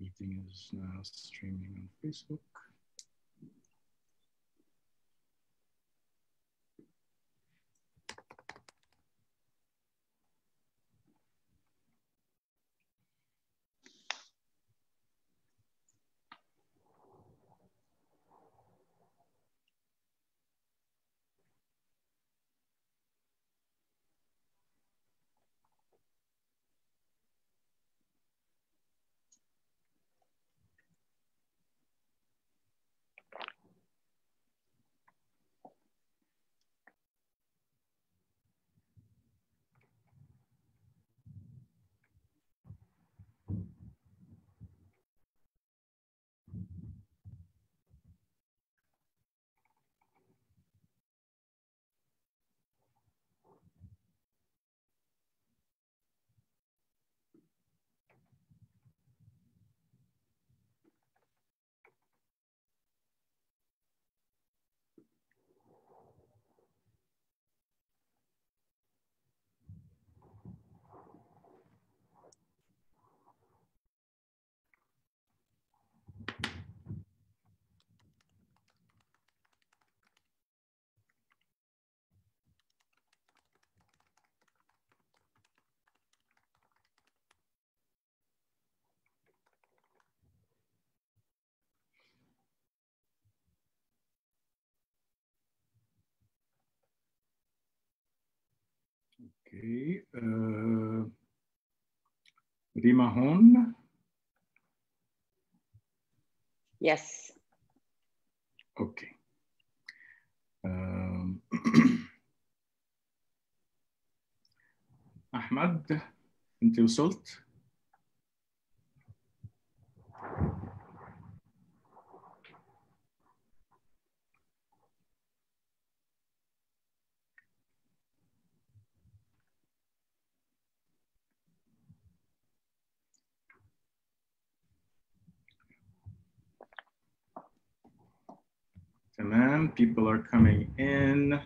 Meeting is now streaming on Facebook. Okay, Rima Hon. Yes. Okay. Ahmad, انت وصلت؟ Tamam, people are coming in.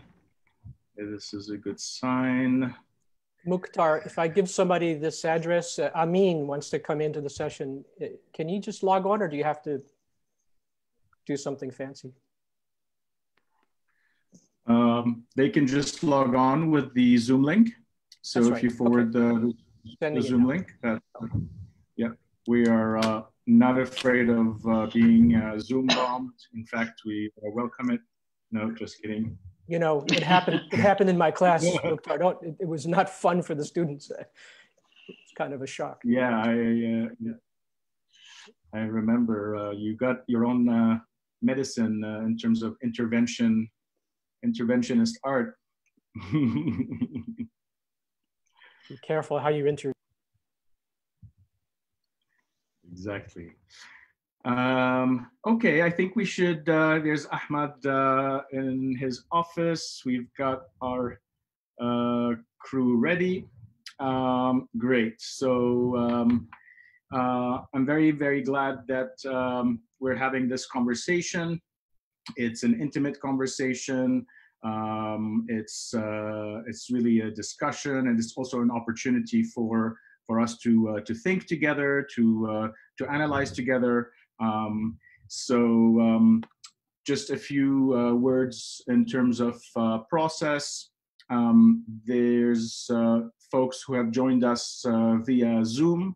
This is a good sign. Moukhtar, if I give somebody this address, Amin wants to come into the session, can you just log on or do you have to do something fancy? They can just log on with the Zoom link. So That's if right. you forward the Zoom link, yeah, we are not afraid of being Zoom bombed. In fact, we welcome it. No, just kidding. You know, it happened. It happened in my class, Moukhtar. It was not fun for the students. It's kind of a shock. Yeah, I remember you got your own medicine in terms of interventionist art. Be careful how you enter. Exactly. Okay, I think we should, there's Ahmad in his office. We've got our crew ready. Great. So I'm very, very glad that we're having this conversation. It's an intimate conversation. It's really a discussion, and it's also an opportunity for us to think together, to analyze together. Just a few words in terms of process. There's folks who have joined us via Zoom,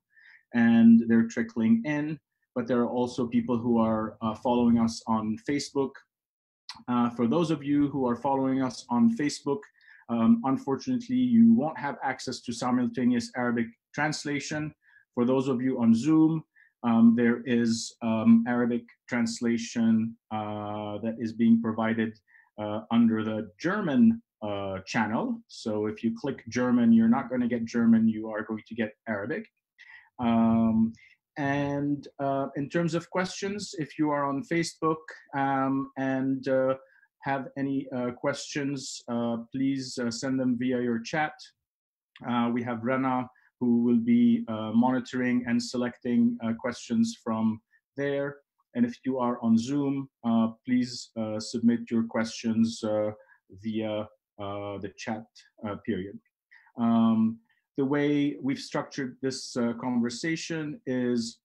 and they're trickling in, but there are also people who are following us on Facebook. For those of you who are following us on Facebook, unfortunately, you won't have access to simultaneous Arabic translation. For those of you on Zoom, there is Arabic translation that is being provided under the German channel. So if you click German, you're not going to get German, you are going to get Arabic. And in terms of questions, if you are on Facebook and have any questions, please send them via your chat. We have Rana, who will be monitoring and selecting questions from there. And if you are on Zoom, please submit your questions via the chat period. The way we've structured this conversation is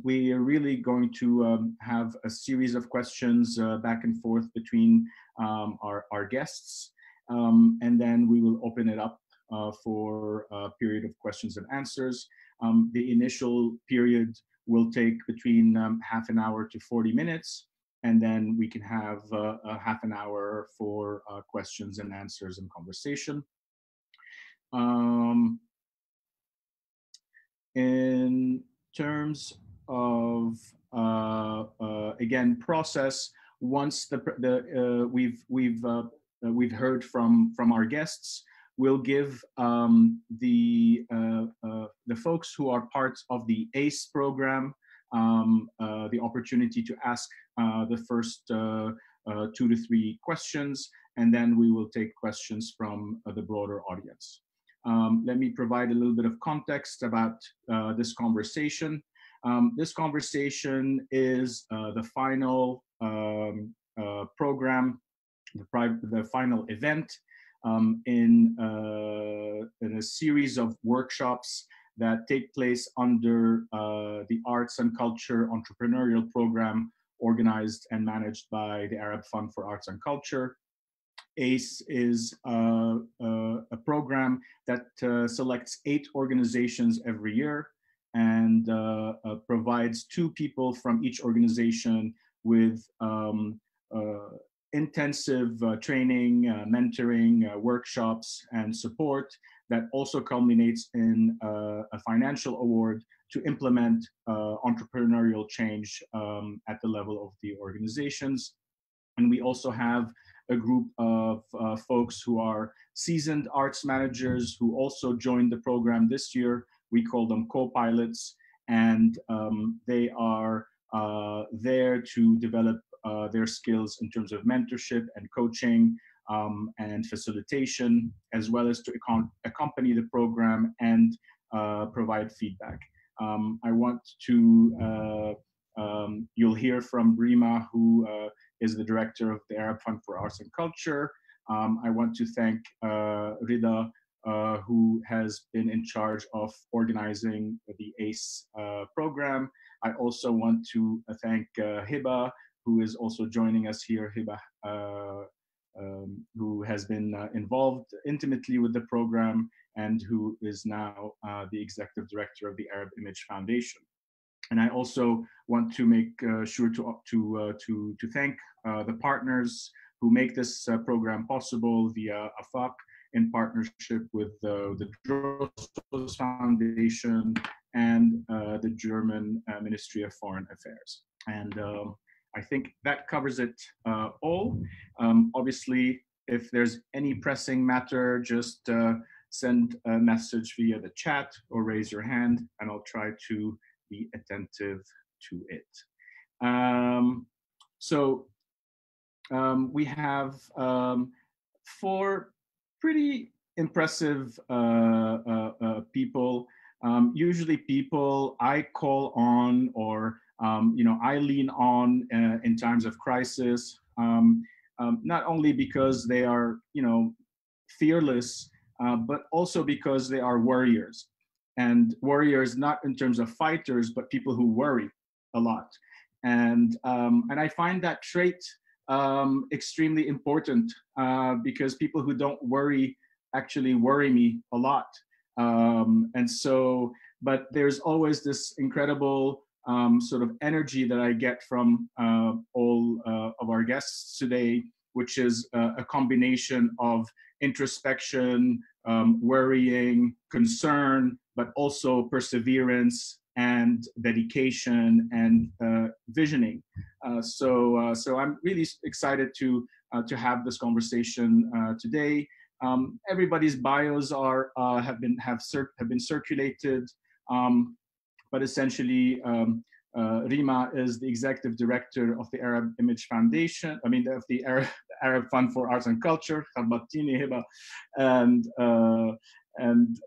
we are really going to have a series of questions back and forth between our guests. And then we will open it up for a period of questions and answers. The initial period will take between half an hour to 40 minutes. And then we can have a half an hour for questions and answers and conversation. In terms of again process, once we've heard from our guests, we'll give the folks who are part of the ACE program the opportunity to ask the first 2 to 3 questions, and then we will take questions from the broader audience. Let me provide a little bit of context about this conversation. This conversation is the final program, the final event in a series of workshops that take place under the Arts and Culture Entrepreneurial Program organized and managed by the Arab Fund for Arts and Culture. ACE is a program that selects 8 organizations every year and provides 2 people from each organization with intensive training, mentoring, workshops, and support that also culminates in a financial award to implement entrepreneurial change at the level of the organizations. And we also have a group of folks who are seasoned arts managers who also joined the program this year. We call them co-pilots, and they are there to develop their skills in terms of mentorship and coaching and facilitation, as well as to accompany the program and provide feedback. I want to, you'll hear from Rima, who is the director of the Arab Fund for Arts and Culture. I want to thank Rida, who has been in charge of organizing the ACE program. I also want to thank Hiba, who is also joining us here. Hiba, who has been involved intimately with the program and who is now the executive director of the Arab Image Foundation. And I also want to make sure to thank the partners who make this program possible via AFAC in partnership with the Drosos Foundation and the German Ministry of Foreign Affairs. And I think that covers it all. Obviously, if there's any pressing matter, just send a message via the chat or raise your hand, and I'll try to be attentive to it. We have 4 pretty impressive people. Usually people I call on or I lean on in times of crisis, not only because they are fearless, but also because they are warriors. And warriors, not in terms of fighters, but people who worry a lot. And I find that trait extremely important because people who don't worry actually worry me a lot. But there's always this incredible sort of energy that I get from all of our guests today, which is a combination of introspection, worrying, concern, but also perseverance and dedication and visioning. So I'm really excited to have this conversation today. Everybody's bios have been circulated, but essentially Rima is the executive director of the Arab Image Foundation. I mean, of the Arab Fund for Arts and Culture, and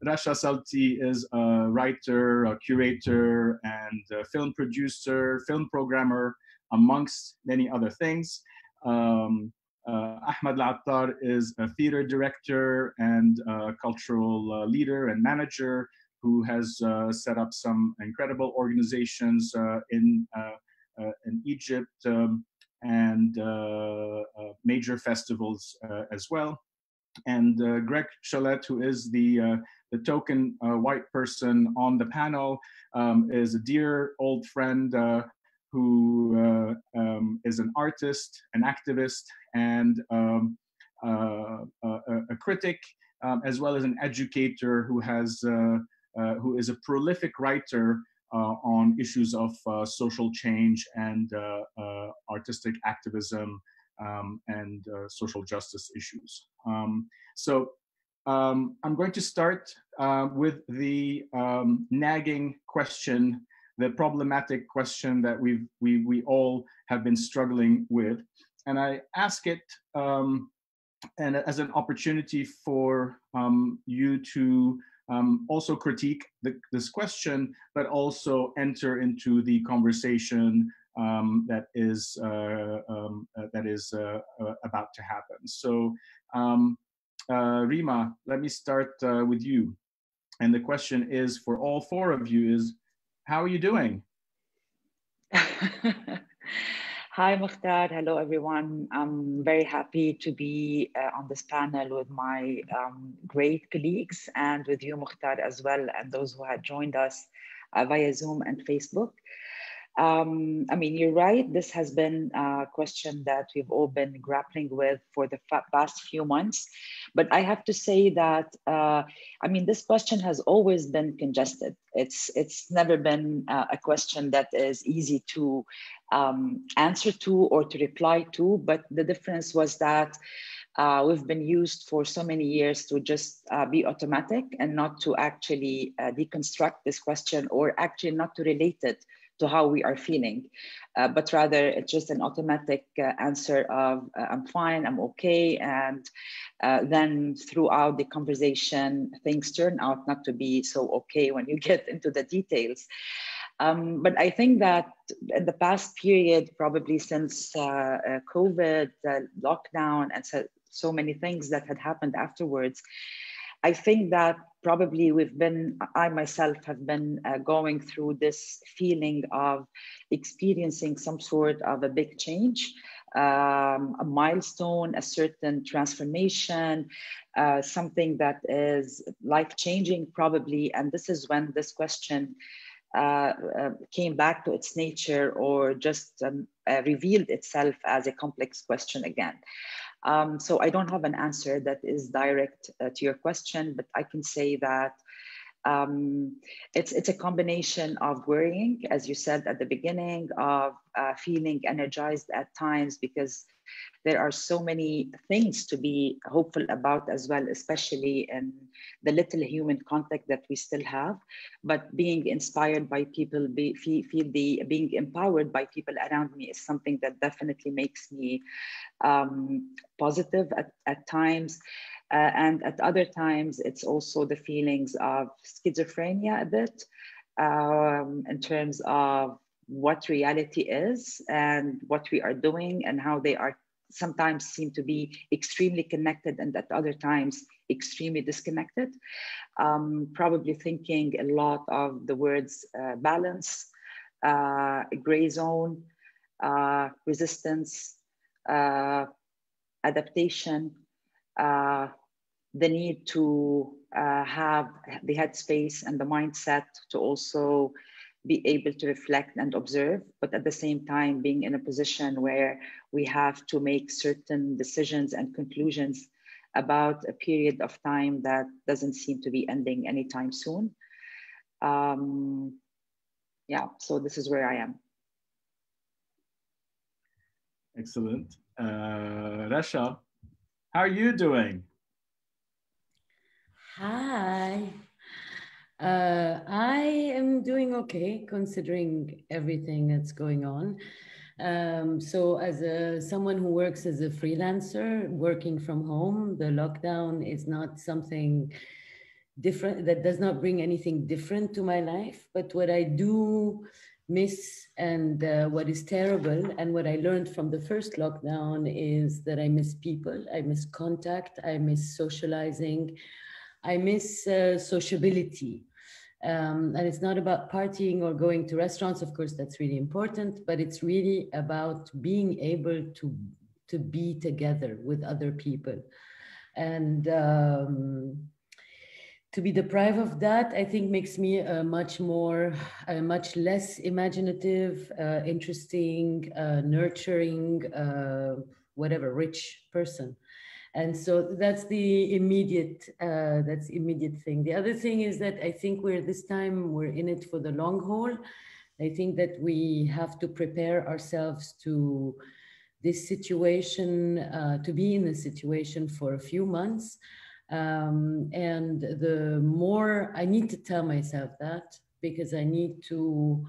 Rasha Salti is a writer, a curator, and a film producer, film programmer, amongst many other things. Ahmad Attar is a theater director and a cultural leader and manager. who has set up some incredible organizations in Egypt and major festivals as well. And Greg Sholette, who is the token white person on the panel, is a dear old friend who is an artist, an activist, and a critic, as well as an educator who is a prolific writer on issues of social change and artistic activism and social justice issues. So I'm going to start with the nagging question, the problematic question that we all have been struggling with. And I ask it and as an opportunity for you to also critique this question, but also enter into the conversation that is about to happen. So Rima, let me start with you. And the question is for all four of you is, how are you doing? Hi, Moukhtar. Hello, everyone. I'm very happy to be on this panel with my great colleagues and with you, Moukhtar, as well, and those who had joined us via Zoom and Facebook. I mean, you're right. This has been a question that we've all been grappling with for the past few months. But I have to say that, I mean, this question has always been congested. It's never been a question that is easy to answer to or to reply to. But the difference was that we've been used for so many years to just be automatic and not to actually deconstruct this question, or actually not to relate it to how we are feeling, but rather it's just an automatic answer of I'm fine, I'm okay. And then throughout the conversation, things turn out not to be so okay when you get into the details. But I think that in the past period, probably since COVID, lockdown, and so many things that had happened afterwards, I think that probably I myself have been going through this feeling of experiencing some sort of a big change, a milestone, a certain transformation, something that is life-changing probably. And this is when this question came back to its nature, or just revealed itself as a complex question again. So I don't have an answer that is direct to your question, but I can say that it's a combination of worrying, as you said at the beginning, of feeling energized at times, because there are so many things to be hopeful about as well, especially in the little human contact that we still have. But being inspired by people, being empowered by people around me is something that definitely makes me positive at times. And at other times, it's also the feelings of schizophrenia a bit, in terms of what reality is and what we are doing, and how they are sometimes seem to be extremely connected, and at other times extremely disconnected. Probably thinking a lot of the words balance, gray zone, resistance, adaptation, the need to have the headspace and the mindset to also be able to reflect and observe, but at the same time being in a position where we have to make certain decisions and conclusions about a period of time that doesn't seem to be ending anytime soon. Yeah, so this is where I am. Excellent. Rasha, how are you doing? Hi. I am doing okay, considering everything that's going on. So as someone who works as a freelancer, working from home, the lockdown is not something different, that does not bring anything different to my life. But what I do miss, and what is terrible, and what I learned from the first lockdown, is that I miss people, I miss contact, I miss socializing, I miss sociability. And it's not about partying or going to restaurants. Of course, that's really important, but it's really about being able to be together with other people. And to be deprived of that, I think makes me a much less imaginative, interesting, nurturing, whatever, rich person. And so that's the immediate thing. The other thing is that I think we're in it for the long haul. I think that we have to prepare ourselves to this situation, to be in this situation for a few months. And the more I need to tell myself that, because I need to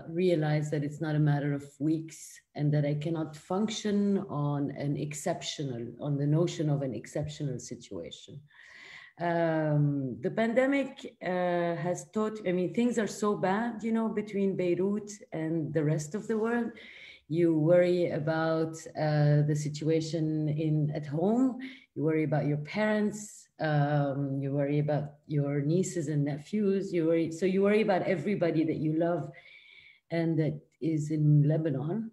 realize that it's not a matter of weeks, and that I cannot function on the notion of an exceptional situation. The pandemic has taught, I mean, things are so bad, between Beirut and the rest of the world. You worry about the situation at home, you worry about your parents, you worry about your nieces and nephews, you worry about everybody that you love and that is in Lebanon.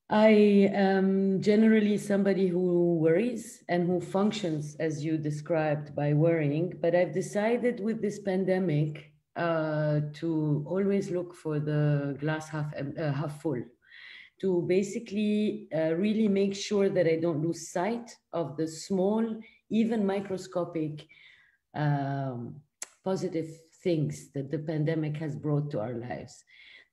I am generally somebody who worries and who functions as you described by worrying, but I've decided with this pandemic to always look for the glass half full, to basically really make sure that I don't lose sight of the small, even microscopic positive things that the pandemic has brought to our lives.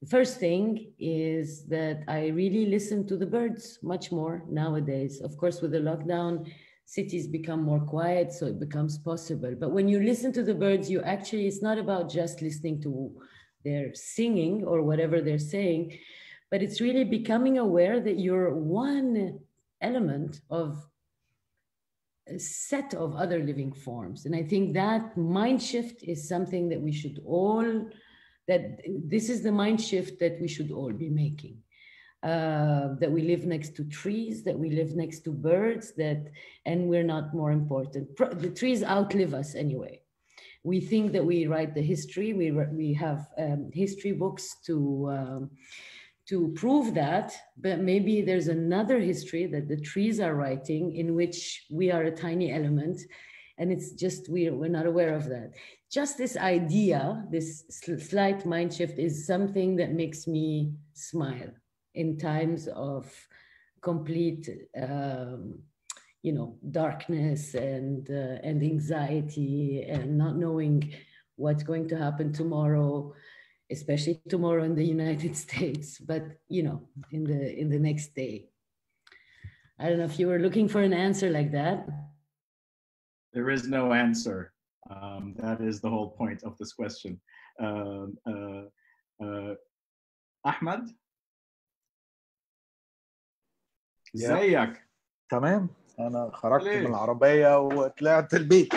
The first thing is that I really listen to the birds much more nowadays. Of course, with the lockdown, cities become more quiet, so it becomes possible. But when you listen to the birds, it's not about just listening to their singing or whatever they're saying, but it's really becoming aware that you're one element of a set of other living forms. And I think that mind shift is something that this is the mind shift that we should all be making. That we live next to trees, that we live next to birds, and we're not more important. The trees outlive us anyway. We think that we write the history. We have history books to prove that, but maybe there's another history that the trees are writing in which we are a tiny element, and it's just we're not aware of that. Just this idea, this slight mind shift, is something that makes me smile in times of complete darkness and anxiety and not knowing what's going to happen tomorrow, especially tomorrow in the United States, but in the next day. I don't know if you were looking for an answer like that. There is no answer. That is the whole point of this question. Ahmad? ازيك؟ تمام، أنا خرجت من العربية وطلعت البيت.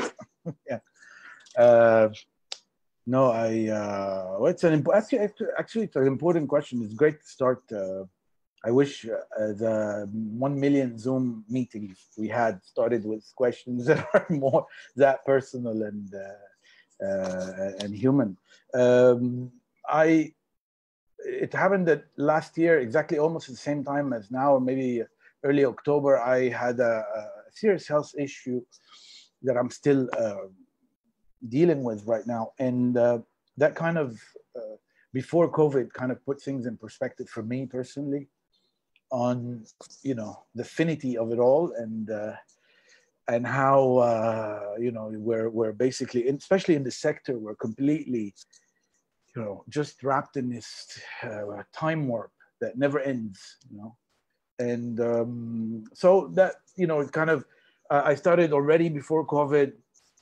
No, it's actually an important question. It's great to start. I wish the 1 million Zoom meetings we had started with questions that are more that personal and human. It happened that last year, exactly almost at the same time as now, or maybe early October, I had a serious health issue that I'm still dealing with right now, and that kind of before COVID kind of put things in perspective for me personally on the finity of it all, and how we're basically, especially in the sector, we're completely just wrapped in this time warp that never ends, and so that it kind of I started already before COVID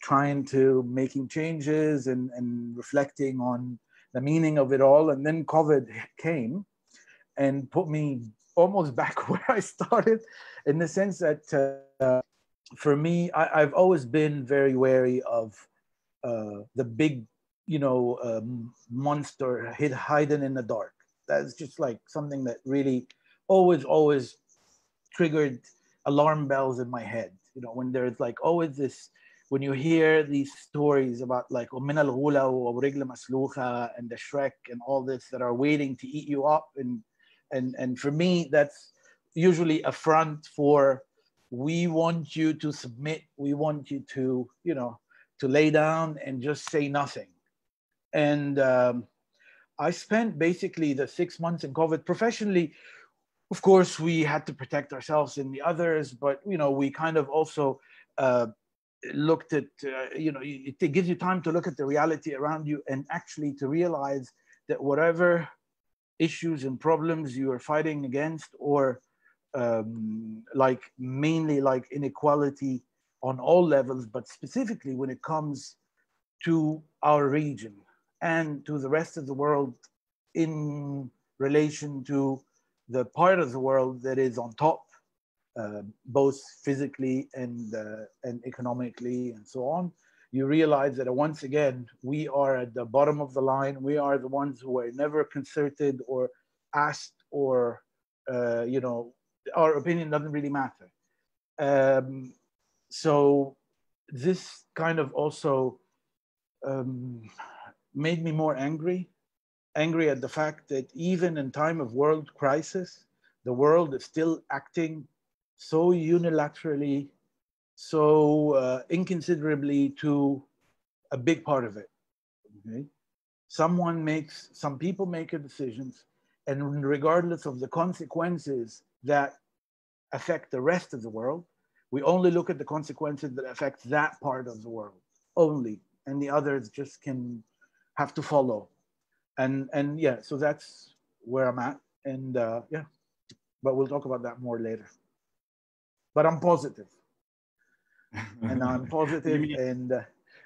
trying to making changes and reflecting on the meaning of it all, and then COVID came and put me almost back where I started, in the sense that for me, I've always been very wary of the big monster hidden in the dark. That's just like something that really always triggered alarm bells in my head. When there's like always this when you hear these stories about like ومن الغلا ورجل مسلوخة and the Shrek and all this that are waiting to eat you up, and for me that's usually a front for, we want you to submit, we want you to, you know, to lay down and just say nothing. And I spent basically the 6 months in COVID professionally. Of course, we had to protect ourselves and the others, but you know, we kind of also looked at, you know, it gives you time to look at the reality around you and actually to realize that whatever issues and problems you are fighting against, or like mainly like inequality on all levels, but specifically when it comes to our region and to the rest of the world in relation to the part of the world that is on top, both physically and economically and so on, you realize that once again, we are at the bottom of the line. We are the ones who were never consulted or asked, or, you know, our opinion doesn't really matter. So this kind of also made me more angry at the fact that even in time of world crisis, the world is still acting so unilaterally, so inconsiderably to a big part of it. Okay? Some people make decisions, and regardless of the consequences that affect the rest of the world, we only look at the consequences that affect that part of the world only, and the others just can have to follow. And yeah, so that's where I'm at, and yeah, but we'll talk about that more later. But I'm positive, and I'm positive,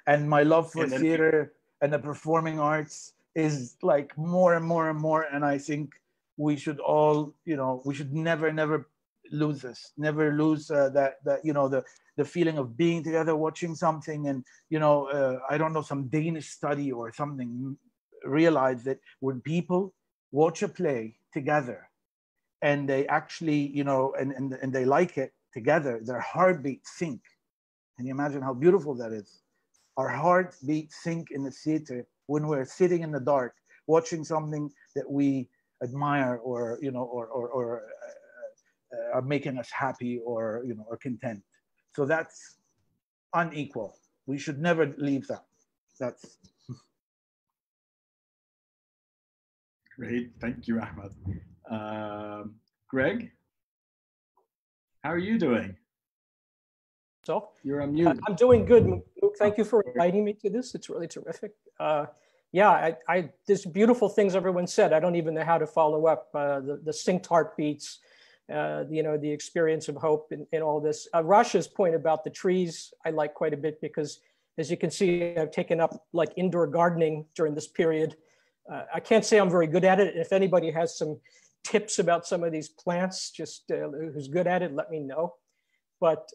and my love for theater and the performing arts is like more and more and more. And I think we should all, you know, we should never lose this, never lose that you know, the feeling of being together, watching something, and you know, I don't know, some Danish study or something realize that when people watch a play together and they actually, you know, and they like it together, their heartbeats sync. Can you imagine how beautiful that is? Our heartbeats sync in the theater when we're sitting in the dark watching something that we admire, or you know, or are making us happy, or you know, or content. So that's unequal. We should never leave that. That's great. Thank you, Ahmad. Greg, how are you doing? So You're on mute. I'm doing good. Mook, thank you for inviting me to this. It's really terrific. Yeah, there's beautiful things everyone said. I don't even know how to follow up. The synced heartbeats, you know, the experience of hope in all this. Rasha's point about the trees, I like quite a bit, because as you can see, I've taken up like indoor gardening during this period. I can't say I'm very good at it. If anybody has some tips about some of these plants, just who's good at it, let me know. But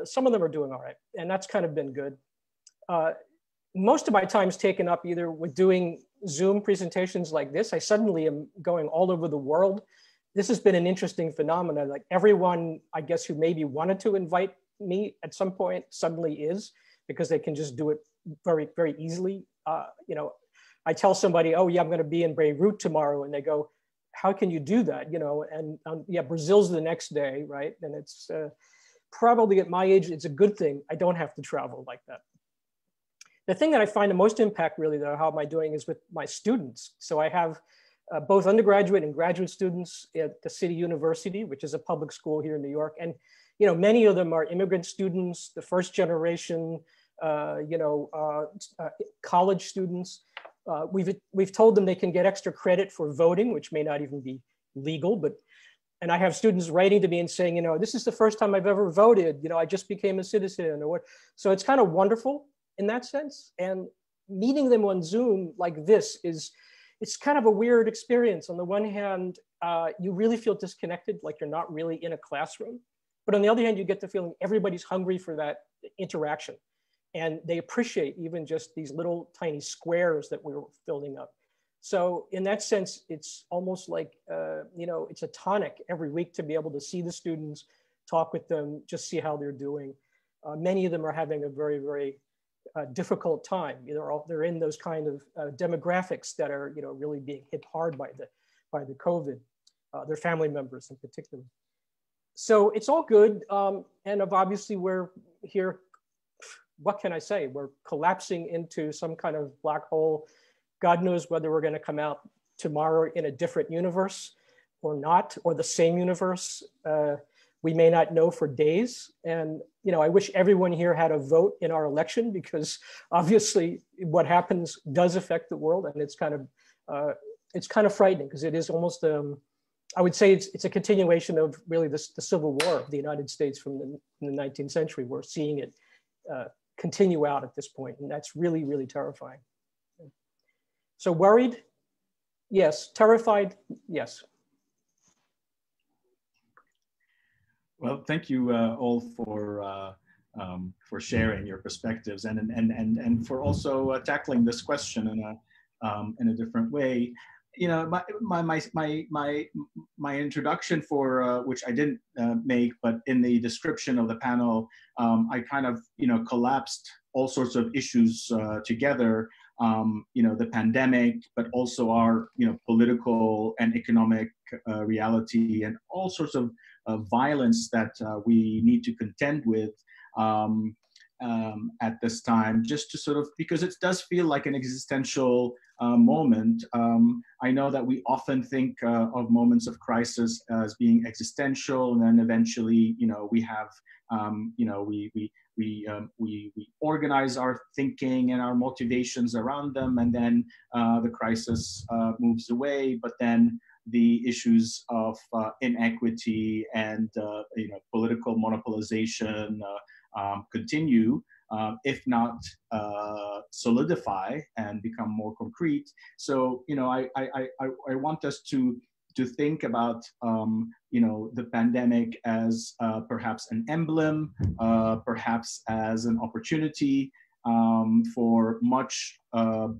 some of them are doing all right, and that's kind of been good. Most of my time's taken up either with doing Zoom presentations like this. I suddenly am going all over the world. This has been an interesting phenomenon. Like everyone, I guess, who maybe wanted to invite me at some point suddenly is, because they can just do it very, very easily. You know, I tell somebody, oh yeah, I'm gonna be in Beirut tomorrow, and they go, how can you do that? You know, and yeah, Brazil's the next day, right? And it's probably at my age, it's a good thing I don't have to travel like that. The thing that I find the most impact really, though, how am I doing, is with my students. So I have both undergraduate and graduate students at the City University, which is a public school here in New York. And, you know, many of them are immigrant students, the first generation, you know, college students. We've told them they can get extra credit for voting, which may not even be legal, but, and I have students writing to me and saying, you know, this is the first time I've ever voted, you know, I just became a citizen, or what. So it's kind of wonderful in that sense. And meeting them on Zoom like this it's kind of a weird experience. On the one hand, you really feel disconnected, like you're not really in a classroom. But on the other hand, you get the feeling everybody's hungry for that interaction. And they appreciate even just these little tiny squares that we're filling up. So in that sense, it's almost like, you know, it's a tonic every week to be able to see the students, talk with them, just see how they're doing. many of them are having a very, very difficult time. They're in those kind of demographics that are really being hit hard by the COVID, their family members in particular. So it's all good. And obviously we're here, what can I say? We're collapsing into some kind of black hole. God knows whether we're gonna come out tomorrow in a different universe or not, or the same universe. We may not know for days. And I wish everyone here had a vote in our election, because obviously what happens does affect the world. And it's kind of frightening, because it is almost, I would say it's a continuation of really the Civil War of the United States from the 19th century. We're seeing it continue out at this point, and that's really, really terrifying. So worried? Yes. Terrified? Yes. Well, thank you all for sharing your perspectives and for also tackling this question in a different way. My introduction for which I didn't make, but in the description of the panel, I kind of collapsed all sorts of issues together. The pandemic, but also our political and economic reality, and all sorts of violence that we need to contend with at this time, just to sort of, because it does feel like an existential moment. I know that we often think of moments of crisis as being existential, and then eventually, we have, we organize our thinking and our motivations around them, and then the crisis moves away. But then the issues of inequity and political monopolization continue, if not solidify and become more concrete. So I want us to think about the pandemic as perhaps an emblem, perhaps as an opportunity for much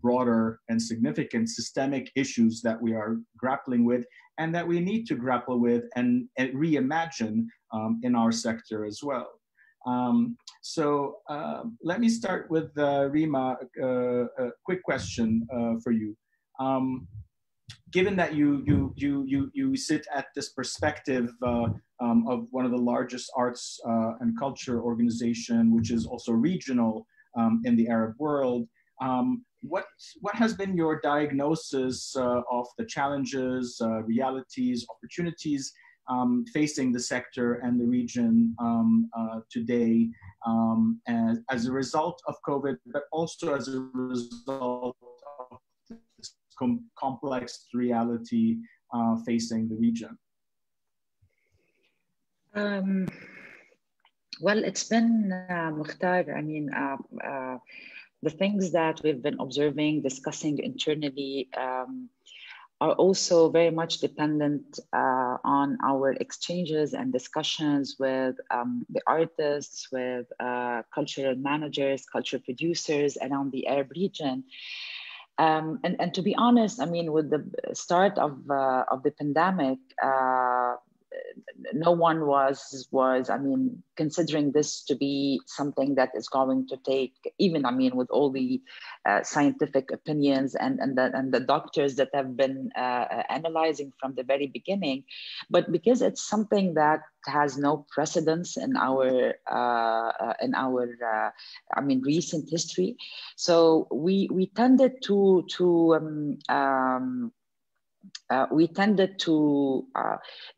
broader and significant systemic issues that we are grappling with, and that we need to grapple with and reimagine in our sector as well. So let me start with Rima. A quick question for you. Given that you sit at this perspective of one of the largest arts and culture organization, which is also regional in the Arab world, what has been your diagnosis of the challenges, realities, opportunities facing the sector and the region today as a result of COVID, but also as a result of this complex reality facing the region? Well, it's been, Moukhtar, I mean, the things that we've been observing, discussing internally are also very much dependent on our exchanges and discussions with the artists, with cultural managers, cultural producers around the Arab region. And to be honest, I mean, with the start of the pandemic, no one was, I mean, considering this to be something that is going to take, even, I mean, with all the scientific opinions and the doctors that have been analyzing from the very beginning, but because it's something that has no precedence in our I mean, recent history, so we tended to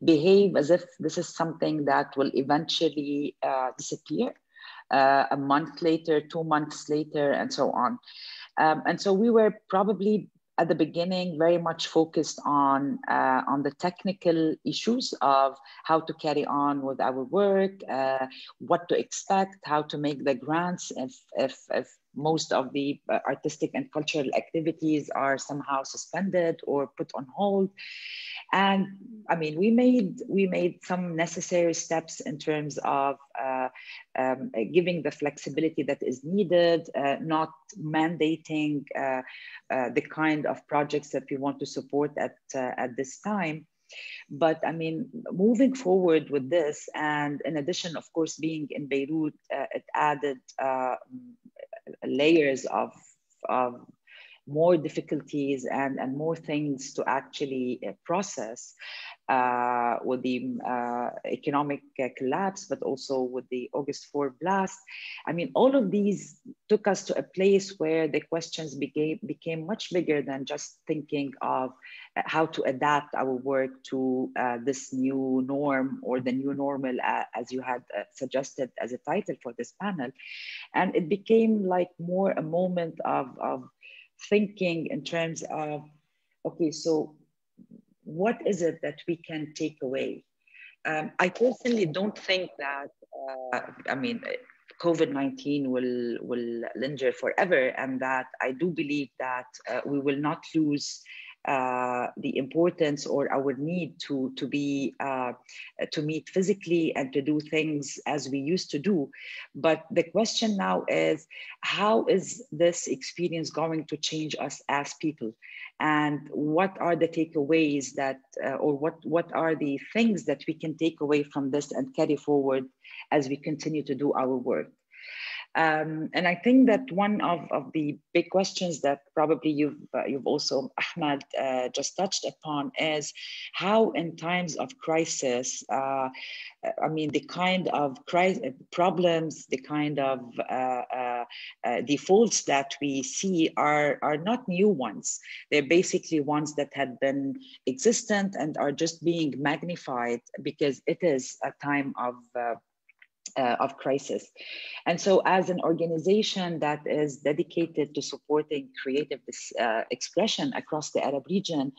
behave as if this is something that will eventually disappear a month later, 2 months later, and so on. And so we were probably at the beginning very much focused on the technical issues of how to carry on with our work, what to expect, how to make the grants if most of the artistic and cultural activities are somehow suspended or put on hold. And I mean, we made some necessary steps in terms of giving the flexibility that is needed, not mandating the kind of projects that we want to support at this time. But I mean, moving forward with this, and in addition, of course, being in Beirut, it added layers of more difficulties and more things to actually process with the economic collapse, but also with the August 4 blast. I mean, all of these took us to a place where the questions became much bigger than just thinking of how to adapt our work to this new norm, or the new normal, as you had suggested as a title for this panel. And it became like more a moment of thinking in terms of, okay, so what is it that we can take away? I personally don't think that, I mean, COVID-19 will linger forever, and that I do believe that we will not lose the importance or our need to meet physically and to do things as we used to do. But the question now is, how is this experience going to change us as people? And what are the takeaways that, or what are the things that we can take away from this and carry forward as we continue to do our work? And I think that one of the big questions that probably you've also, Ahmad, just touched upon is how in times of crisis, I mean, the kind of problems, the kind of defaults that we see are not new ones. They're basically ones that had been existent and are just being magnified because it is a time of crisis. And so as an organization that is dedicated to supporting creative expression across the Arab region,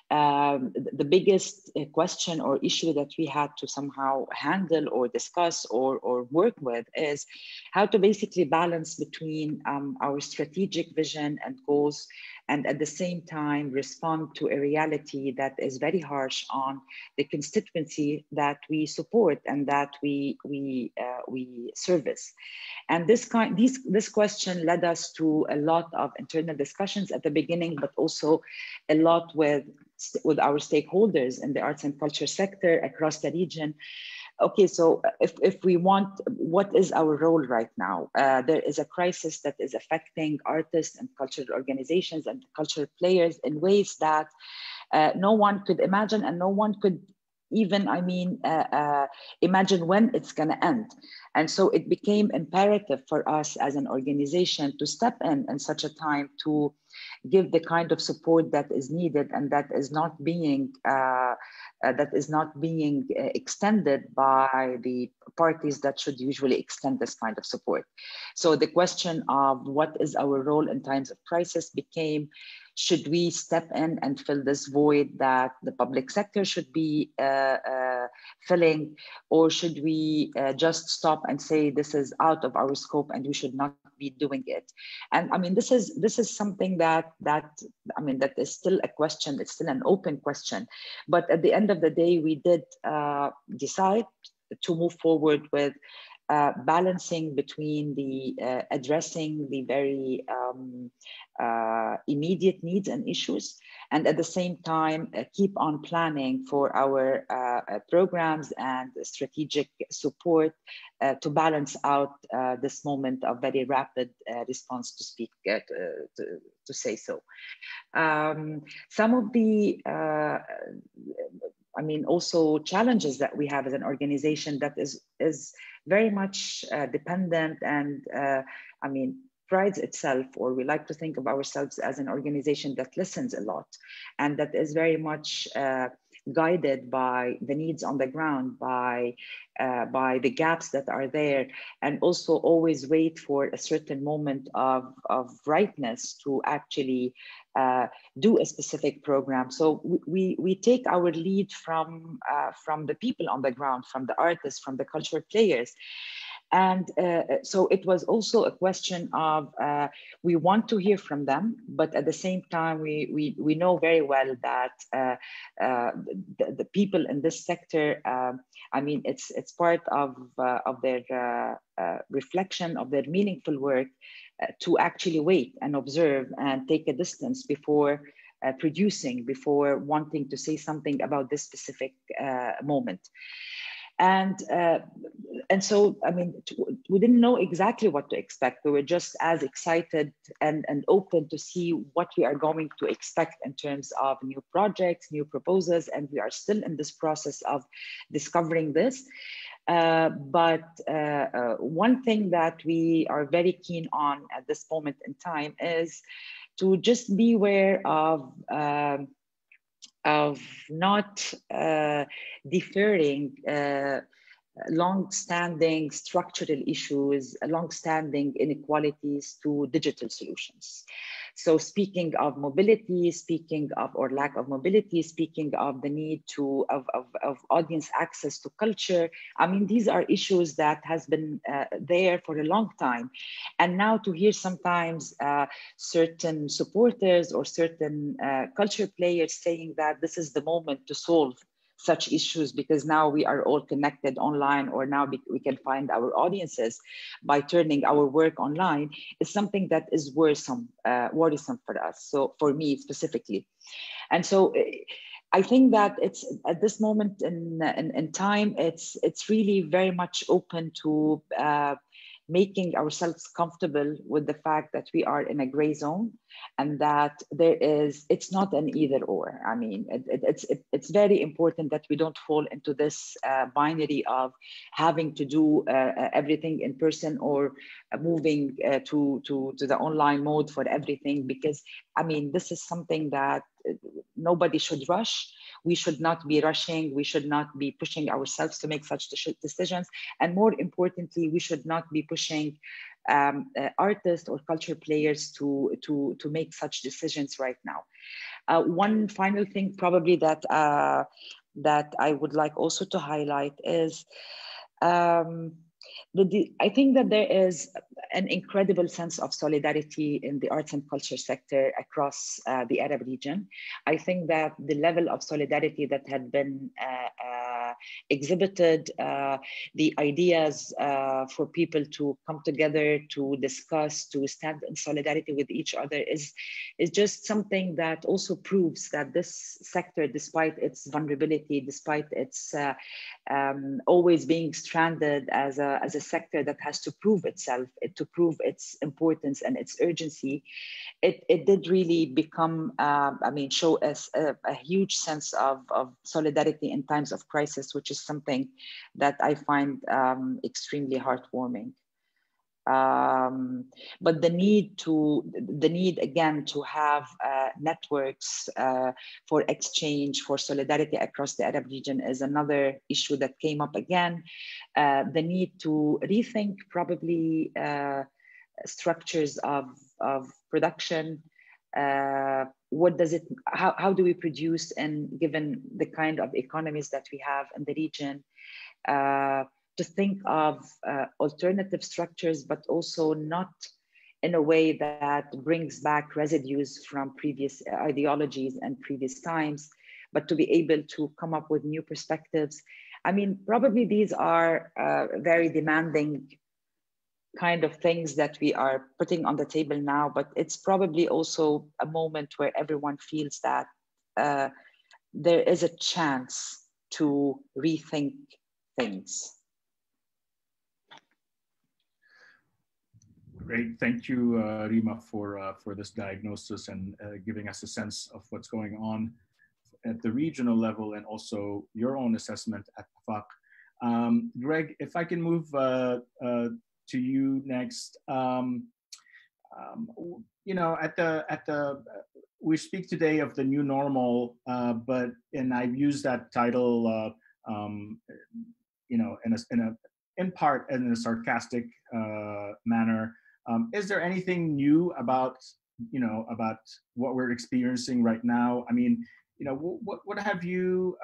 the biggest question or issue that we had to somehow handle or discuss or work with is how to basically balance between our strategic vision and goals, and at the same time respond to a reality that is very harsh on the constituency that we support and that we service. And this question led us to a lot of internal discussions at the beginning, but also a lot with our stakeholders in the arts and culture sector across the region. Okay, so if we want, what is our role right now? There is a crisis that is affecting artists and cultural organizations and cultural players in ways that no one could imagine, and no one could even, imagine when it's going to end. And so it became imperative for us as an organization to step in such a time to give the kind of support that is needed and that is not being extended by the parties that should usually extend this kind of support. So the question of what is our role in times of crisis became, should we step in and fill this void that the public sector should be filling, or should we just stop and say this is out of our scope and we should not be doing it? And I mean, this is something that is still a question. It's still an open question. But at the end of the day, we did decide to move forward with balancing between the addressing the very immediate needs and issues, and at the same time keep on planning for our programs and strategic support to balance out this moment of very rapid response, to speak to say so. Some of the also challenges that we have as an organization that is very much dependent and prides itself, or we like to think of ourselves as an organization that listens a lot and that is very much guided by the needs on the ground, by the gaps that are there, and also always wait for a certain moment of rightness to actually do a specific program. So we take our lead from the people on the ground, from the artists, from the cultural players. And so it was also a question of we want to hear from them, but at the same time, we know very well that the people in this sector, it's part of their reflection of their meaningful work to actually wait and observe and take a distance before producing before wanting to say something about this specific moment. And so, I mean, we didn't know exactly what to expect. We were just as excited and open to see what we are going to expect in terms of new projects, new proposals, and we are still in this process of discovering this. But one thing that we are very keen on at this moment in time is to just be aware of not deferring long-standing structural issues, long-standing inequalities to digital solutions. So speaking of mobility, speaking of, or lack of mobility, speaking of the need of audience access to culture, I mean, these are issues that has been there for a long time. And now to hear sometimes certain supporters or certain culture players saying that this is the moment to solve such issues because now we are all connected online, or now we can find our audiences by turning our work online, is something that is worrisome for us. So for me specifically. And so I think that it's at this moment in time, it's really very much open to making ourselves comfortable with the fact that we are in a gray zone and that it's not an either or. I mean, it's very important that we don't fall into this binary of having to do everything in person or moving to the online mode for everything, because I mean, this is something that nobody should rush. We should not be rushing. We should not be pushing ourselves to make such decisions. And more importantly, we should not be pushing artists or culture players to make such decisions right now. One final thing probably that I would like also to highlight is I think that there is an incredible sense of solidarity in the arts and culture sector across the Arab region. I think that the level of solidarity that had been exhibited, the ideas for people to come together, to discuss, to stand in solidarity with each other is just something that also proves that this sector, despite its vulnerability, despite its always being stranded as a sector that has to prove itself, to prove its importance and its urgency, it did really become, I mean, show us a huge sense of solidarity in times of crisis, which is something that I find extremely heartwarming. But the need again to have networks for exchange, for solidarity across the Arab region is another issue that came up again. The need to rethink probably structures of production. What does it? How do we produce, and given the kind of economies that we have in the region? To think of alternative structures, but also not in a way that brings back residues from previous ideologies and previous times, but to be able to come up with new perspectives. I mean, probably these are very demanding kind of things that we are putting on the table now, but it's probably also a moment where everyone feels that there is a chance to rethink things. Great, thank you, Rima, for this diagnosis and giving us a sense of what's going on at the regional level and also your own assessment at Wafaq. Greg, if I can move to you next. You know, we speak today of the new normal, and I've used that title, you know, in part in a sarcastic manner. Is there anything new about what we're experiencing right now? I mean, you know, what have you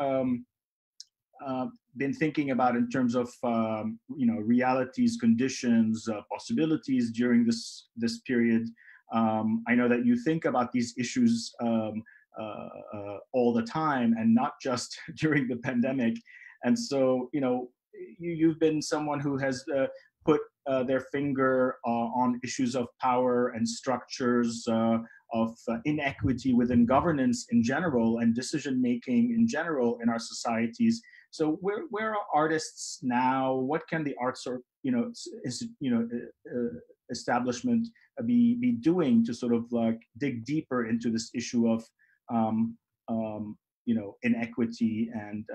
been thinking about in terms of you know, realities, conditions, possibilities during this period? I know that you think about these issues all the time, and not just during the pandemic. And so, you know, you've been someone who has put their finger on issues of power and structures inequity within governance in general and decision making in general in our societies. So where are artists now? What can the arts or establishment be doing to sort of like dig deeper into this issue of inequity and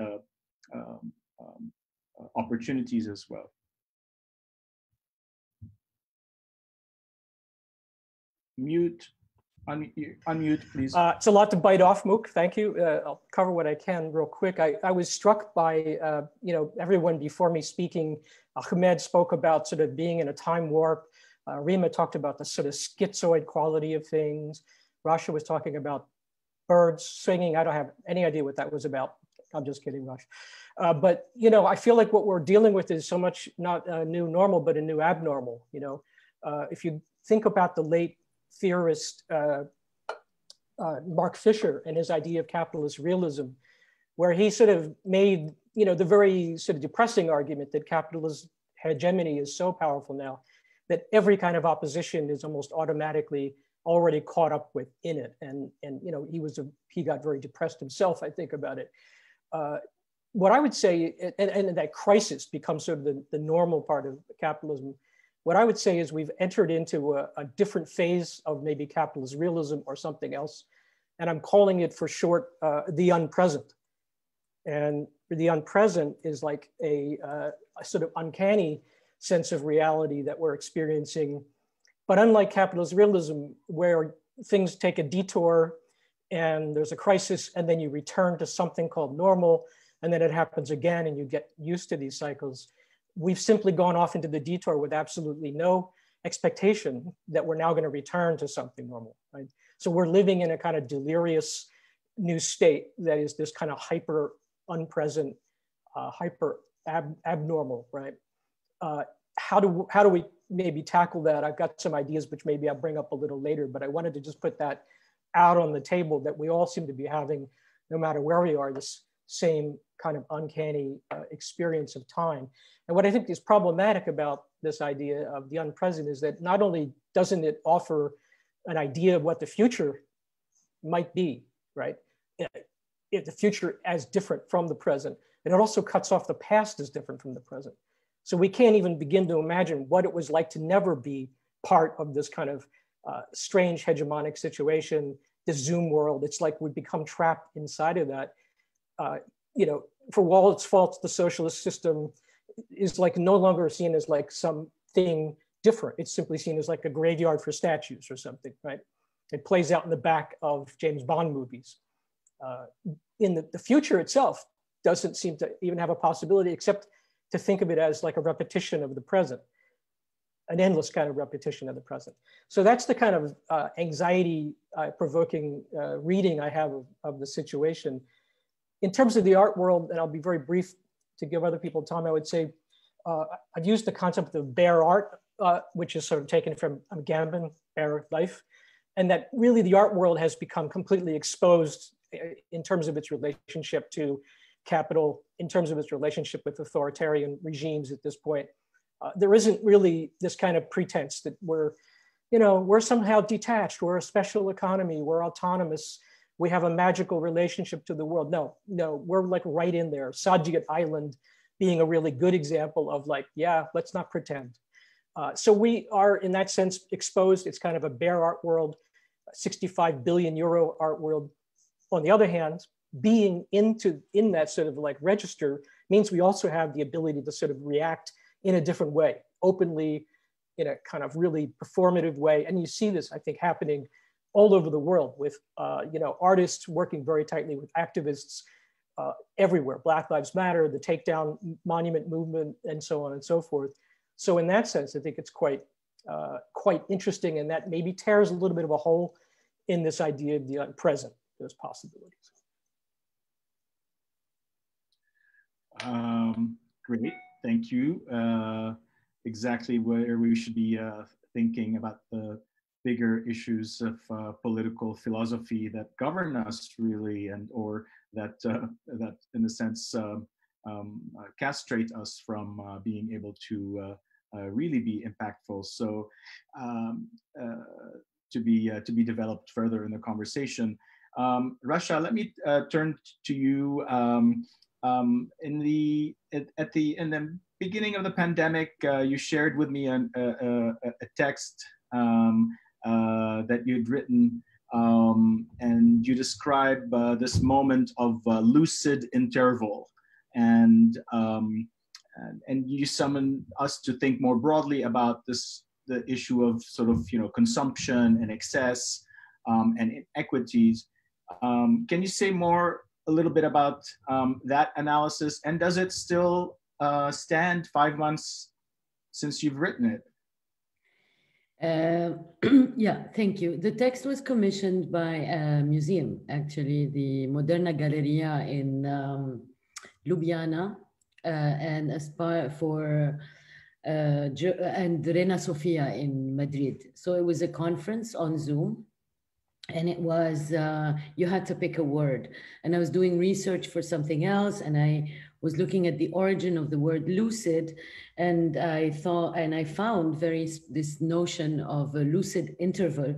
opportunities as well? Unmute, please. It's a lot to bite off, Mook. Thank you. I'll cover what I can real quick. I was struck by, everyone before me speaking. Ahmad spoke about sort of being in a time warp. Rima talked about the sort of schizoid quality of things. Rasha was talking about birds singing. I don't have any idea what that was about. I'm just kidding, Rasha. But, I feel like what we're dealing with is so much not a new normal, but a new abnormal. If you think about the late theorist Mark Fisher and his idea of capitalist realism, where he sort of made, the very sort of depressing argument that capitalist hegemony is so powerful now that every kind of opposition is almost automatically already caught up within it. And he got very depressed himself, I think, about it. What I would say, and that crisis becomes sort of the normal part of capitalism. What I would say is we've entered into a different phase of maybe capitalist realism or something else. And I'm calling it for short, the unpresent. And the unpresent is like a sort of uncanny sense of reality that we're experiencing. But unlike capitalist realism, where things take a detour and there's a crisis and then you return to something called normal, and then it happens again and you get used to these cycles. We've simply gone off into the detour with absolutely no expectation that we're now going to return to something normal, right? So we're living in a kind of delirious new state that is this kind of hyper unpresent, hyper abnormal, right? How do we maybe tackle that? I've got some ideas which maybe I'll bring up a little later, but I wanted to just put that out on the table that we all seem to be having, no matter where we are, this same kind of uncanny experience of time. And what I think is problematic about this idea of the unpresent is that not only doesn't it offer an idea of what the future might be, right? If the future as different from the present, and it also cuts off the past as different from the present. So we can't even begin to imagine what it was like to never be part of this kind of strange hegemonic situation, this Zoom world. It's like we become trapped inside of that. For all its faults, the socialist system is like no longer seen as like something different. It's simply seen as like a graveyard for statues or something, right? It plays out in the back of James Bond movies. In the future itself doesn't seem to even have a possibility except to think of it as like a repetition of the present, an endless kind of repetition of the present. So that's the kind of anxiety provoking reading I have of the situation. In terms of the art world, and I'll be very brief to give other people time, I would say I've used the concept of bare art, which is sort of taken from Agamben, bare life, and that really the art world has become completely exposed in terms of its relationship to capital, in terms of its relationship with authoritarian regimes at this point. There isn't really this kind of pretense that we're somehow detached, we're a special economy, we're autonomous, we have a magical relationship to the world. No, we're like right in there. Sajiat Island being a really good example of like, yeah, let's not pretend. So we are in that sense exposed. It's kind of a bare art world, 65 billion euro art world. On the other hand, being in that sort of like register means we also have the ability to sort of react in a different way, openly, in a kind of really performative way. And you see this, I think, happening all over the world with artists working very tightly with activists everywhere. Black Lives Matter, the Takedown Monument movement, and so on and so forth. So in that sense, I think it's quite interesting, and that maybe tears a little bit of a hole in this idea of the present. There's possibilities. Great, thank you. Exactly where we should be thinking about the bigger issues of political philosophy that govern us, really, or that in a sense castrate us from being able to really be impactful. So to be developed further in the conversation. Rasha, let me turn to you. In the beginning of the pandemic, you shared with me a text that you'd written, and you describe this moment of lucid interval, and you summon us to think more broadly about the issue of sort of consumption and excess and inequities. Can you say a little bit about that analysis, and does it still stand 5 months since you've written it? Yeah, thank you. The text was commissioned by a museum, actually, the Moderna Galleria in Ljubljana, and and Reina Sofia in Madrid. So it was a conference on Zoom, and it was, you had to pick a word. And I was doing research for something else, and I was looking at the origin of the word lucid, and I found this notion of a lucid interval,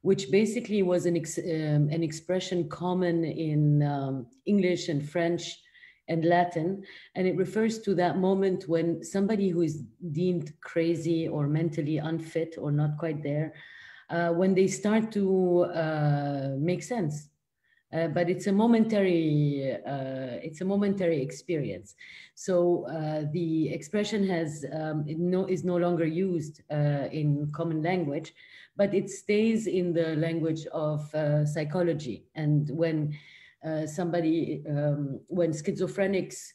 which basically was an expression common in English and French and Latin, and it refers to that moment when somebody who is deemed crazy or mentally unfit or not quite there, when they start to make sense. But it's a momentary experience. So the expression is no longer used in common language, but it stays in the language of psychology. And when when schizophrenics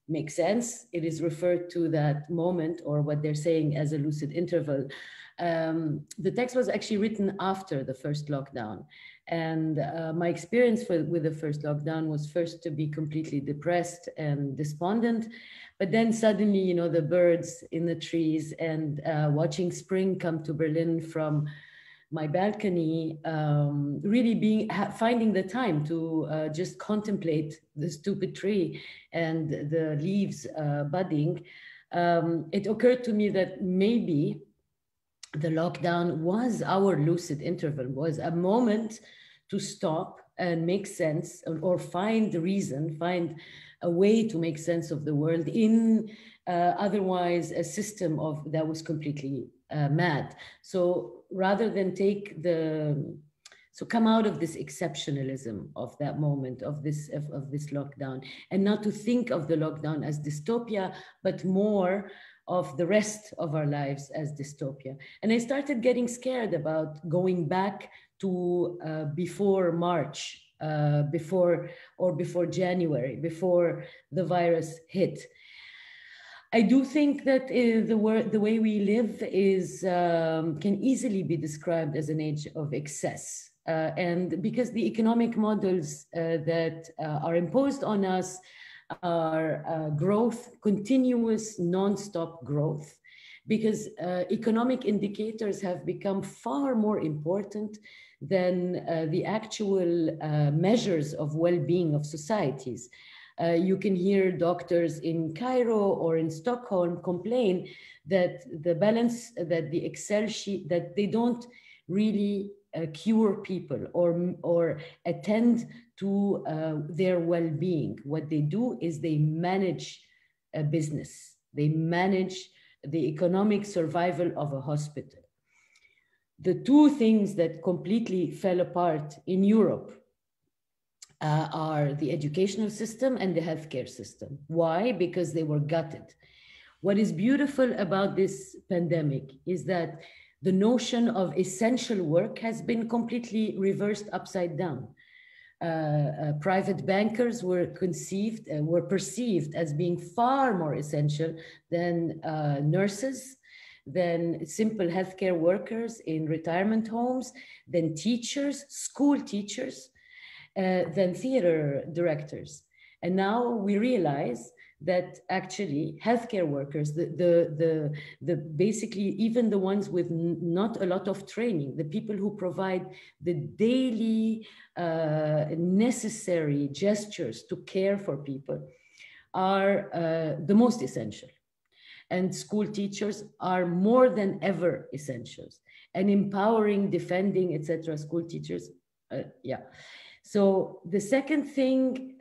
make sense, it is referred to that moment, or what they're saying, as a lucid interval. The text was actually written after the first lockdown. And my experience with the first lockdown was first to be completely depressed and despondent, but then suddenly, the birds in the trees and watching spring come to Berlin from my balcony, really finding the time to just contemplate the stupid tree and the leaves budding. It occurred to me that maybe the lockdown was our lucid interval, was a moment to stop and make sense, or find the reason, find a way to make sense of the world in otherwise a system that was completely mad. So rather than come out of this exceptionalism of that moment, of this lockdown, and not to think of the lockdown as dystopia, but more of the rest of our lives as dystopia. And I started getting scared about going back to before March, before January, before the virus hit. I do think that the way we live can easily be described as an age of excess. And because the economic models that are imposed on us are continuous, non-stop growth, because economic indicators have become far more important than the actual measures of well-being of societies. You can hear doctors in Cairo or in Stockholm complain that the Excel sheet, that they don't really cure people or attend to their well-being. What they do is they manage a business. They manage the economic survival of a hospital. The two things that completely fell apart in Europe are the educational system and the healthcare system. Why? Because they were gutted. What is beautiful about this pandemic is that the notion of essential work has been completely reversed upside down. Private bankers were perceived as being far more essential than nurses, than simple healthcare workers in retirement homes, than teachers, school teachers, than theater directors. And now we realize that actually healthcare workers, basically even the ones with not a lot of training, the people who provide the daily necessary gestures to care for people, are the most essential. and school teachers are more than ever essentials. And empowering, defending, etc. school teachers, yeah. So the second thing,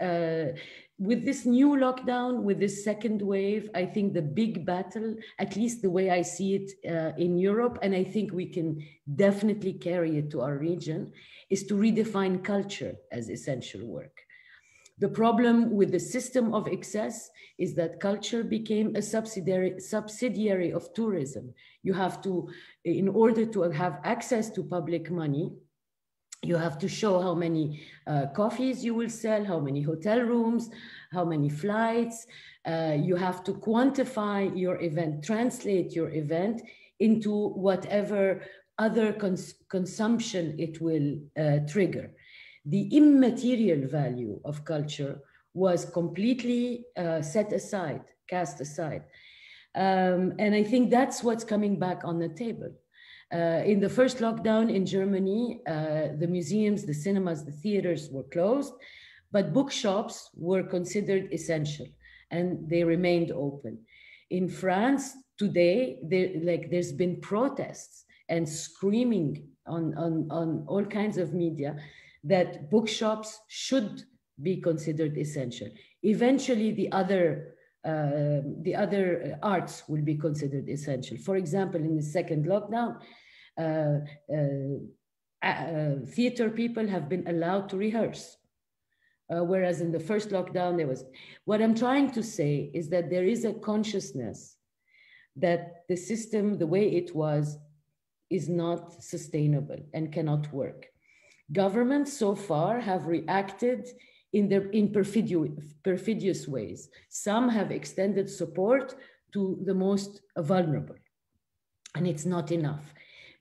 with this new lockdown, with this second wave, I think the big battle, at least the way I see it in Europe, and I think we can definitely carry it to our region, is to redefine culture as essential work. The problem with the system of excess is that culture became a subsidiary of tourism. You have to, in order to have access to public money, you have to show how many coffees you will sell, how many hotel rooms, how many flights. You have to quantify your event, translate your event into whatever other consumption it will trigger. The immaterial value of culture was completely set aside, cast aside. And I think that's what's coming back on the table. In the first lockdown in Germany, the museums, the cinemas, the theaters were closed, but bookshops were considered essential and they remained open. In France today, there's been protests and screaming on all kinds of media that bookshops should be considered essential. Eventually, the other arts will be considered essential. For example, in the second lockdown, theater people have been allowed to rehearse. Whereas in the first lockdown, there was, what I'm trying to say is that there is a consciousness that the system, the way it was, is not sustainable and cannot work. Governments so far have reacted in perfidious ways. Some have extended support to the most vulnerable, and it's not enough.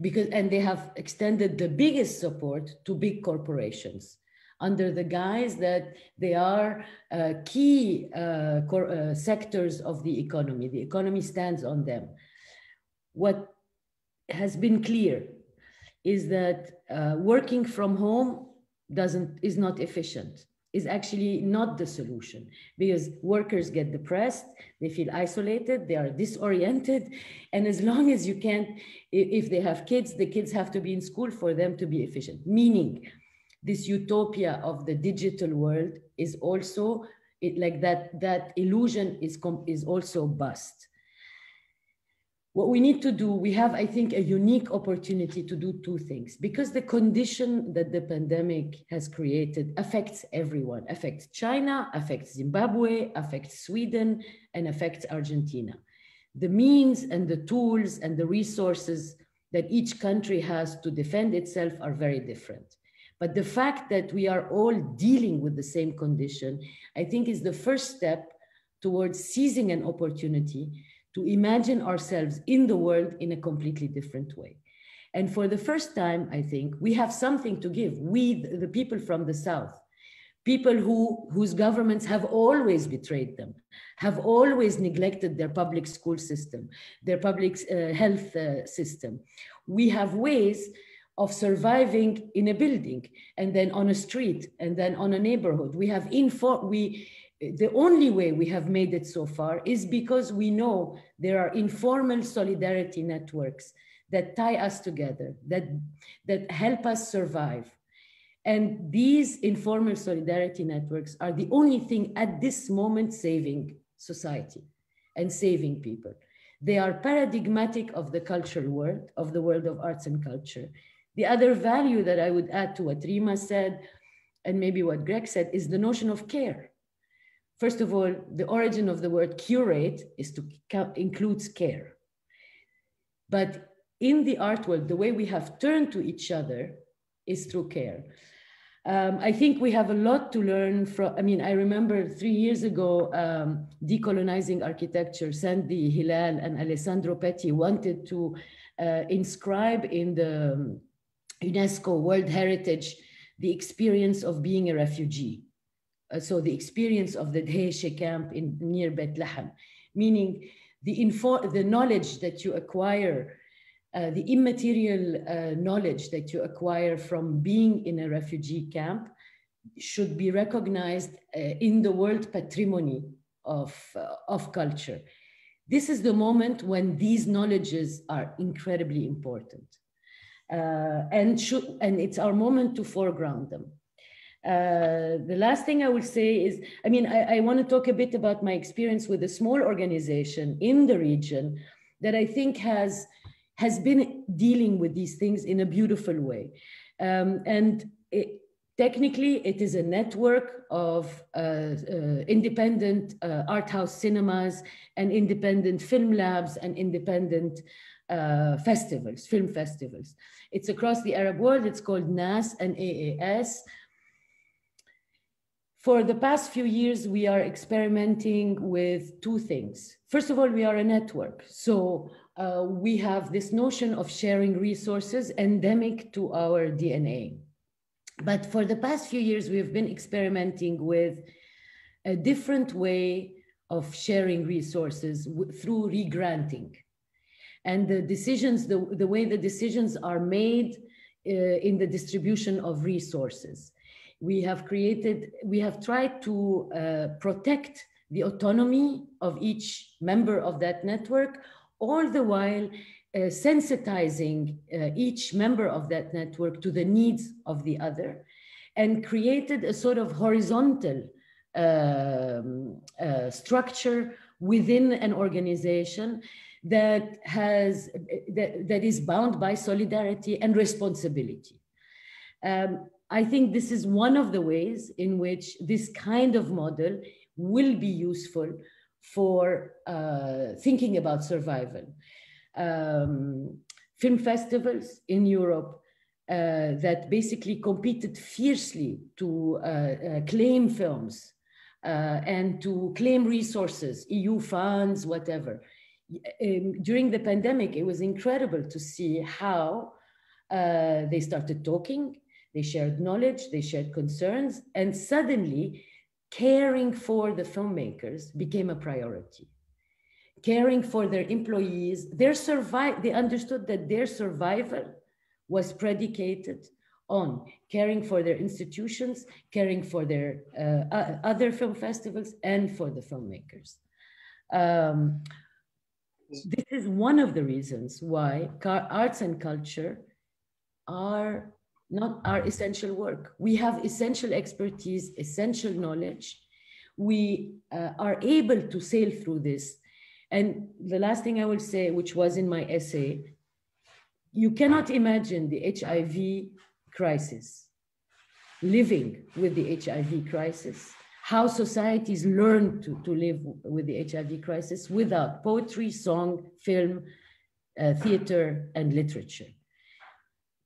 And they have extended the biggest support to big corporations under the guise that they are key sectors of the economy. The economy stands on them. What has been clear is that working from home is not efficient, is actually not the solution, because workers get depressed, they feel isolated, they are disoriented, and as long as you can't, if they have kids, the kids have to be in school for them to be efficient, meaning this utopia of the digital world is also, like that illusion is also bust. What we need to do, we have, I think, a unique opportunity to do two things, because the condition that the pandemic has created affects everyone, affects China, affects Zimbabwe, affects Sweden, and affects Argentina. The means and the tools and the resources that each country has to defend itself are very different. But the fact that we are all dealing with the same condition, I think, is the first step towards seizing an opportunity to imagine ourselves in the world in a completely different way. And for the first time, I think, we have something to give. We, the people from the South, people whose governments have always betrayed them, have always neglected their public school system, their public health system. We have ways of surviving in a building, and then on a street, and then on a neighborhood. We have the only way we have made it so far is because we know there are informal solidarity networks that tie us together, that help us survive. And these informal solidarity networks are the only thing at this moment saving society and saving people. They are paradigmatic of the cultural world, of the world of arts and culture. The other value that I would add to what Rima said, and maybe what Greg said, is the notion of care. First of all, the origin of the word curate includes care. But in the art world, the way we have turned to each other is through care. I think we have a lot to learn from, I remember 3 years ago, Decolonizing Architecture, Sandy Hilal and Alessandro Petti wanted to inscribe in the UNESCO World Heritage the experience of being a refugee. So the experience of the Dheche camp near Bethlehem, meaning the knowledge that you acquire, the immaterial knowledge that you acquire from being in a refugee camp should be recognized in the world patrimony of culture. this is the moment when these knowledges are incredibly important. And it's our moment to foreground them. The last thing I will say is, I mean, I want to talk a bit about my experience with a small organization in the region that I think has been dealing with these things in a beautiful way. Technically, it is a network of independent art house cinemas and independent film labs and independent festivals, film festivals. It's across the Arab world. It's called NAS and AAS. For the past few years, we are experimenting with two things. First of all, we are a network. So we have this notion of sharing resources endemic to our DNA. But for the past few years, we've been experimenting with a different way of sharing resources through regranting. And the decisions, the way the decisions are made in the distribution of resources. We have tried to protect the autonomy of each member of that network, all the while sensitizing each member of that network to the needs of the other, and created a sort of horizontal structure within an organization that is bound by solidarity and responsibility. I think this is one of the ways in which this kind of model will be useful for thinking about survival. Film festivals in Europe that basically competed fiercely to claim films and to claim resources, EU funds, whatever. During the pandemic, it was incredible to see how they started talking, they shared knowledge, they shared concerns, and suddenly caring for the filmmakers became a priority. Caring for their employees, they understood that their survival was predicated on caring for their institutions, caring for their other film festivals, and for the filmmakers. This is one of the reasons why arts and culture are not our essential work. We have essential expertise, essential knowledge. We are able to sail through this. And the last thing I will say, which was in my essay, you cannot imagine the HIV crisis, living with the HIV crisis, how societies learn to live with the HIV crisis without poetry, song, film, theater, and literature.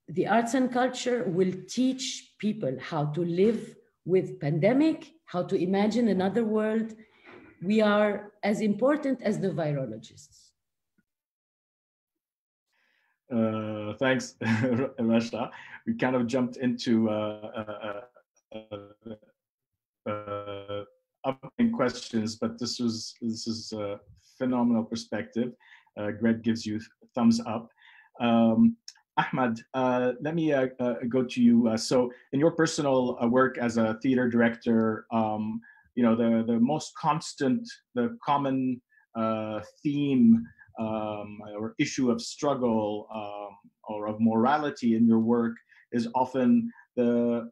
The arts and culture will teach people how to live with pandemic, how to imagine another world. We are as important as the virologists. Thanks, Rasha. We kind of jumped into upcoming questions, but this is a phenomenal perspective. Greg gives you thumbs up. Ahmad, let me go to you. So in your personal work as a theater director, you know, the most constant, the common theme or issue of struggle or of morality in your work is often a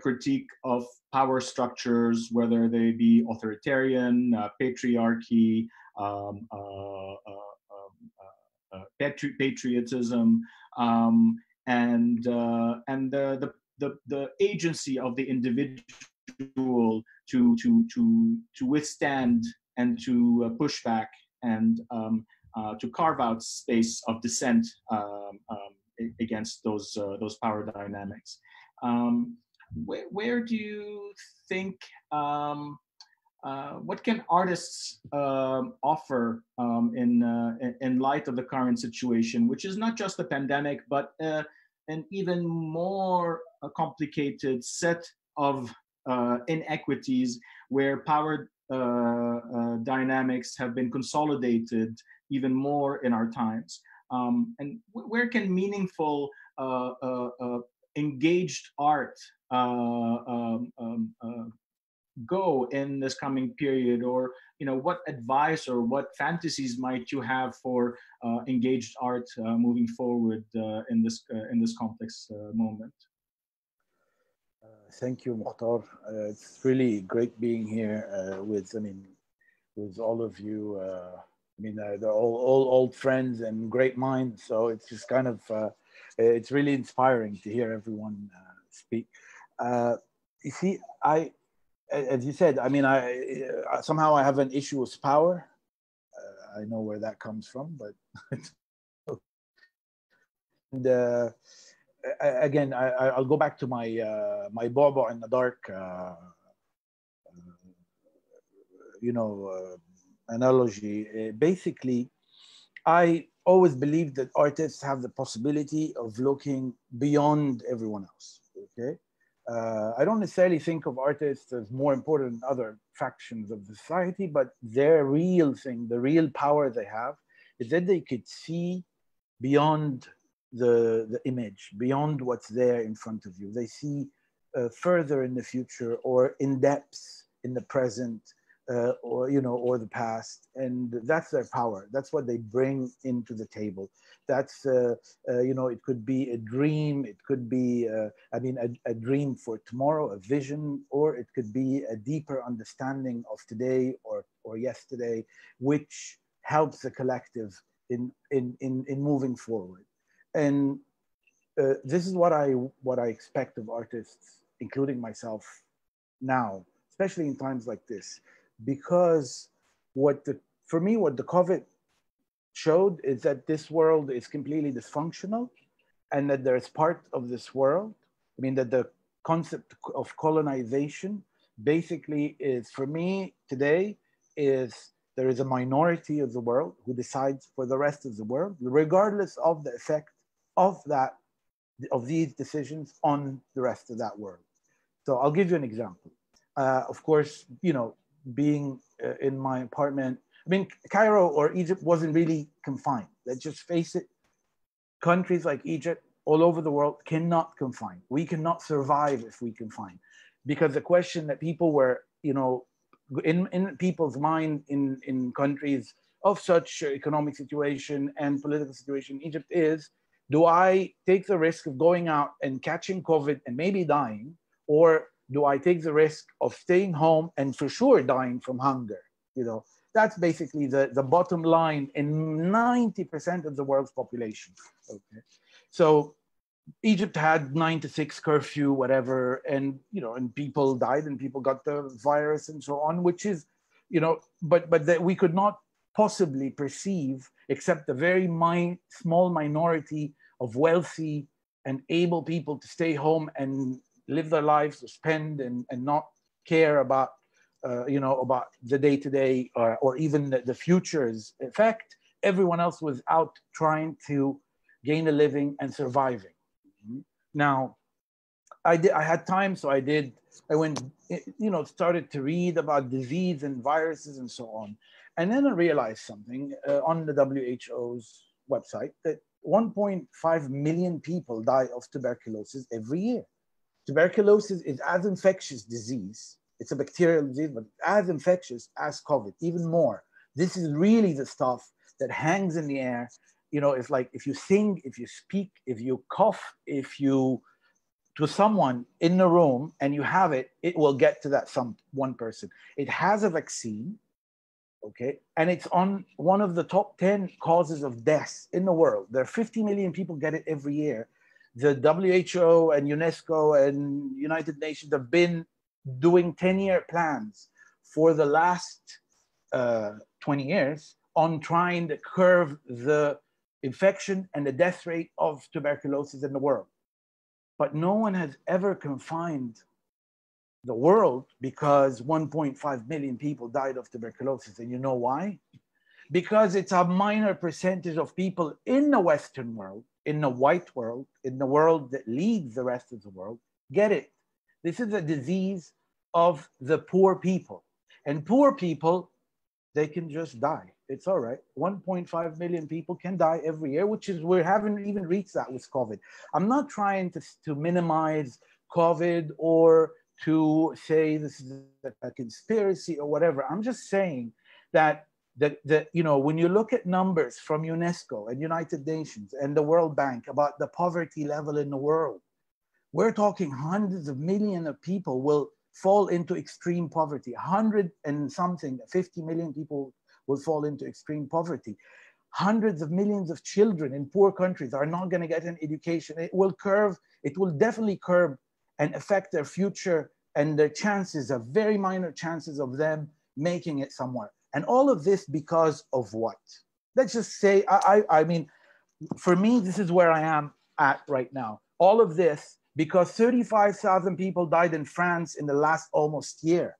critique of power structures, whether they be authoritarian, patriarchy, patriotism, and the agency of the individual to withstand and to push back and to carve out space of dissent against those power dynamics. Where do you think, what can artists offer in light of the current situation, which is not just the pandemic, but an even more complicated set of inequities where power dynamics have been consolidated even more in our times? And where can meaningful, engaged art go in this coming period, or what advice or what fantasies might you have for engaged art moving forward in this complex moment? Thank you, Moukhtar. It's really great being here with all of you. They're all old friends and great minds. So it's just kind of, it's really inspiring to hear everyone speak. You see, as you said, I somehow I have an issue with power. I know where that comes from, but and again, I'll go back to my Bobo in the dark, analogy. Basically, I always believed that artists have the possibility of looking beyond everyone else. Okay, I don't necessarily think of artists as more important than other factions of society, but their real thing, the real power they have, is that they could see beyond the image, beyond what's there in front of you. They see further in the future, or in depth in the present, or the past, and that's their power. That's what they bring into the table. That's it could be a dream, it could be a dream for tomorrow, a vision, or it could be a deeper understanding of today or yesterday, which helps the collective in moving forward. And this is what I expect of artists, including myself now, especially in times like this. Because for me, what the COVID showed is that this world is completely dysfunctional, and that there's part of this world, that the concept of colonization basically is, for me today, is there is a minority of the world who decides for the rest of the world, regardless of the effect of these decisions on the rest of that world. So I'll give you an example. Of course, being in my apartment, Cairo or Egypt wasn't really confined. Let's just face it. Countries like Egypt, all over the world, cannot confine. We cannot survive if we confine, because the question that people were, in people's mind in countries of such economic situation and political situation in Egypt is, do I take the risk of going out and catching COVID and maybe dying, or do I take the risk of staying home and for sure dying from hunger? That's basically the bottom line in 90% of the world's population. Okay, so Egypt had 9 to 6 curfew, whatever, and people died and people got the virus and so on, which is, but that we could not possibly perceive, except a very small minority of wealthy and able people to stay home and live their lives, to spend and not care about, about the day-to-day or even the future's effect. Everyone else was out trying to gain a living and surviving. Now, I had time, so I went, started to read about disease and viruses and so on. And then I realized something on the WHO's website, that 1.5 million people die of tuberculosis every year. Tuberculosis is as infectious disease. It's a bacterial disease, but as infectious as COVID, even more. This is really the stuff that hangs in the air. It's like if you sing, if you speak, if you cough, to someone in the room and you have it, it will get to that one person. It has a vaccine, okay? And it's on one of the top 10 causes of death in the world. There are 50 million people get it every year. The WHO and UNESCO and United Nations have been doing 10-year plans for the last 20 years on trying to curb the infection and the death rate of tuberculosis in the world. But no one has ever confined the world, because 1.5 million people died of tuberculosis. And you know why? Because it's a minor percentage of people in the Western world, in the white world, in the world that leads the rest of the world, get it. This is a disease of the poor people. And poor people, they can just die. It's all right. 1.5 million people can die every year, which is, we haven't even reached that with COVID. I'm not trying to minimize COVID or to say this is a conspiracy or whatever. I'm just saying that you know, when you look at numbers from UNESCO and United Nations and the World Bank about the poverty level in the world, we're talking hundreds of millions of people will fall into extreme poverty. 100 and something, 50 million people will fall into extreme poverty. Hundreds of millions of children in poor countries are not going to get an education. It will definitely curb and affect their future and their chances, of very minor chances of them making it somewhere. And all of this because of what? Let's just say, I mean, for me, this is where I am at right now. All of this because 35,000 people died in France in the last almost year.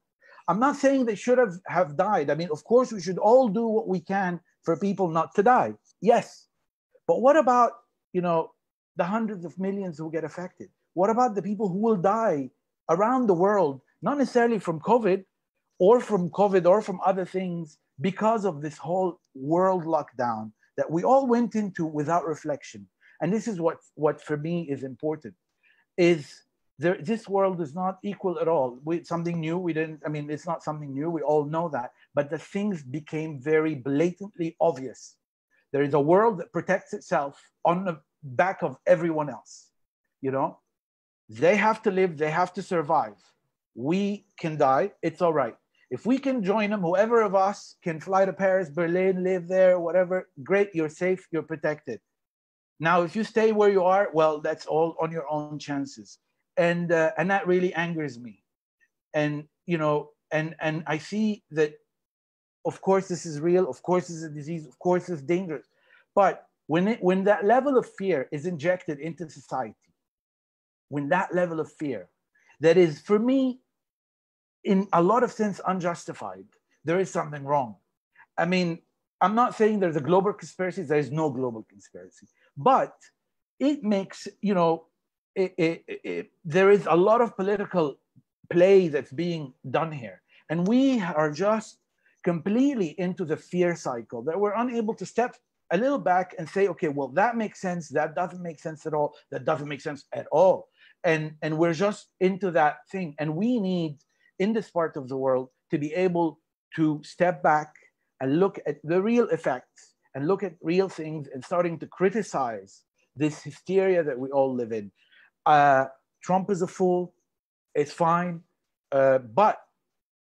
I'm not saying they should have died. I mean, of course, we should all do what we can for people not to die. Yes. But what about, you know, the hundreds of millions who get affected? What about the people who will die around the world, not necessarily from COVID or from other things, because of this whole world lockdown that we all went into without reflection? And this is what for me is important, is this world is not equal at all. Something new, it's not something new, we all know that, but the things became very blatantly obvious. There is a world that protects itself on the back of everyone else. You know, they have to live, they have to survive. We can die, it's all right. If we can join them, whoever of us can fly to Paris, Berlin, live there, whatever, great, you're safe, you're protected. Now, if you stay where you are, well, that's all on your own chances. And that really angers me. And, you know, and I see that, of course, this is real. Of course, this is a disease. Of course, it's dangerous. But when that level of fear is injected into society, when that level of fear, that is, for me, in a lot of sense, unjustified, there is something wrong. I mean, I'm not saying there's a global conspiracy. There is no global conspiracy. But it makes, you know, there is a lot of political play that's being done here. And we are just completely into the fear cycle, that we're unable to step a little back and say, okay, well, that makes sense. That doesn't make sense at all. That doesn't make sense at all. And we're just into that thing. And we need, in this part of the world, to be able to step back and look at the real effects and look at real things, and starting to criticize this hysteria that we all live in. Trump is a fool. It's fine. But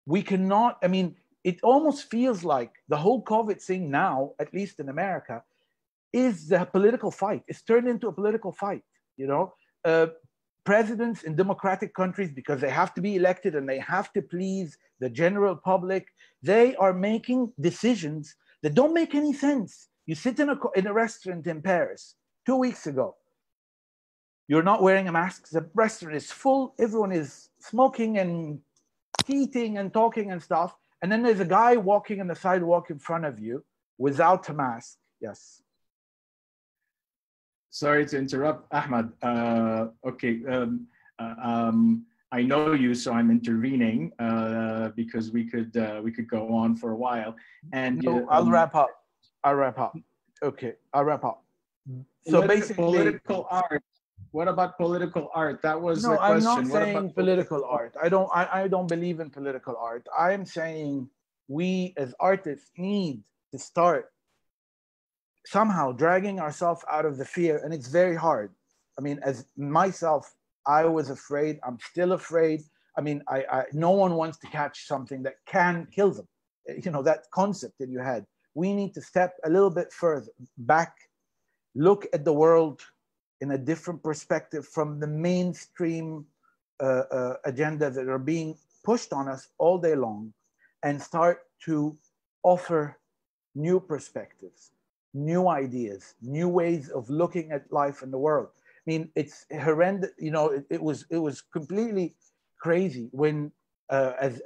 we cannot, I mean, it almost feels like the whole COVID thing now, at least in America, is the political fight. It's turned into a political fight, you know? Presidents in democratic countries, because they have to be elected and they have to please the general public, they are making decisions that don't make any sense. You sit in a restaurant in Paris 2 weeks ago. You're not wearing a mask. The restaurant is full. Everyone is smoking and eating and talking and stuff. And then there's a guy walking on the sidewalk in front of you without a mask. Yes. Sorry to interrupt, Ahmad. Okay, I know you, so I'm intervening because we could go on for a while. And no, I'll wrap up. Okay, I'll wrap up. So basically, political art. What about political art? That was no. the question. I'm not saying political art. I don't believe in political art. I'm saying we as artists need to start somehow dragging ourselves out of the fear, and it's very hard. I mean, as myself, I was afraid. I'm still afraid. I mean, no one wants to catch something that can kill them. You know, that concept in your head. We need to step a little bit further back, look at the world in a different perspective from the mainstream agenda that are being pushed on us all day long, and start to offer new perspectives, new ideas, new ways of looking at life and the world. I mean, it's horrendous. You know, it was completely crazy when, as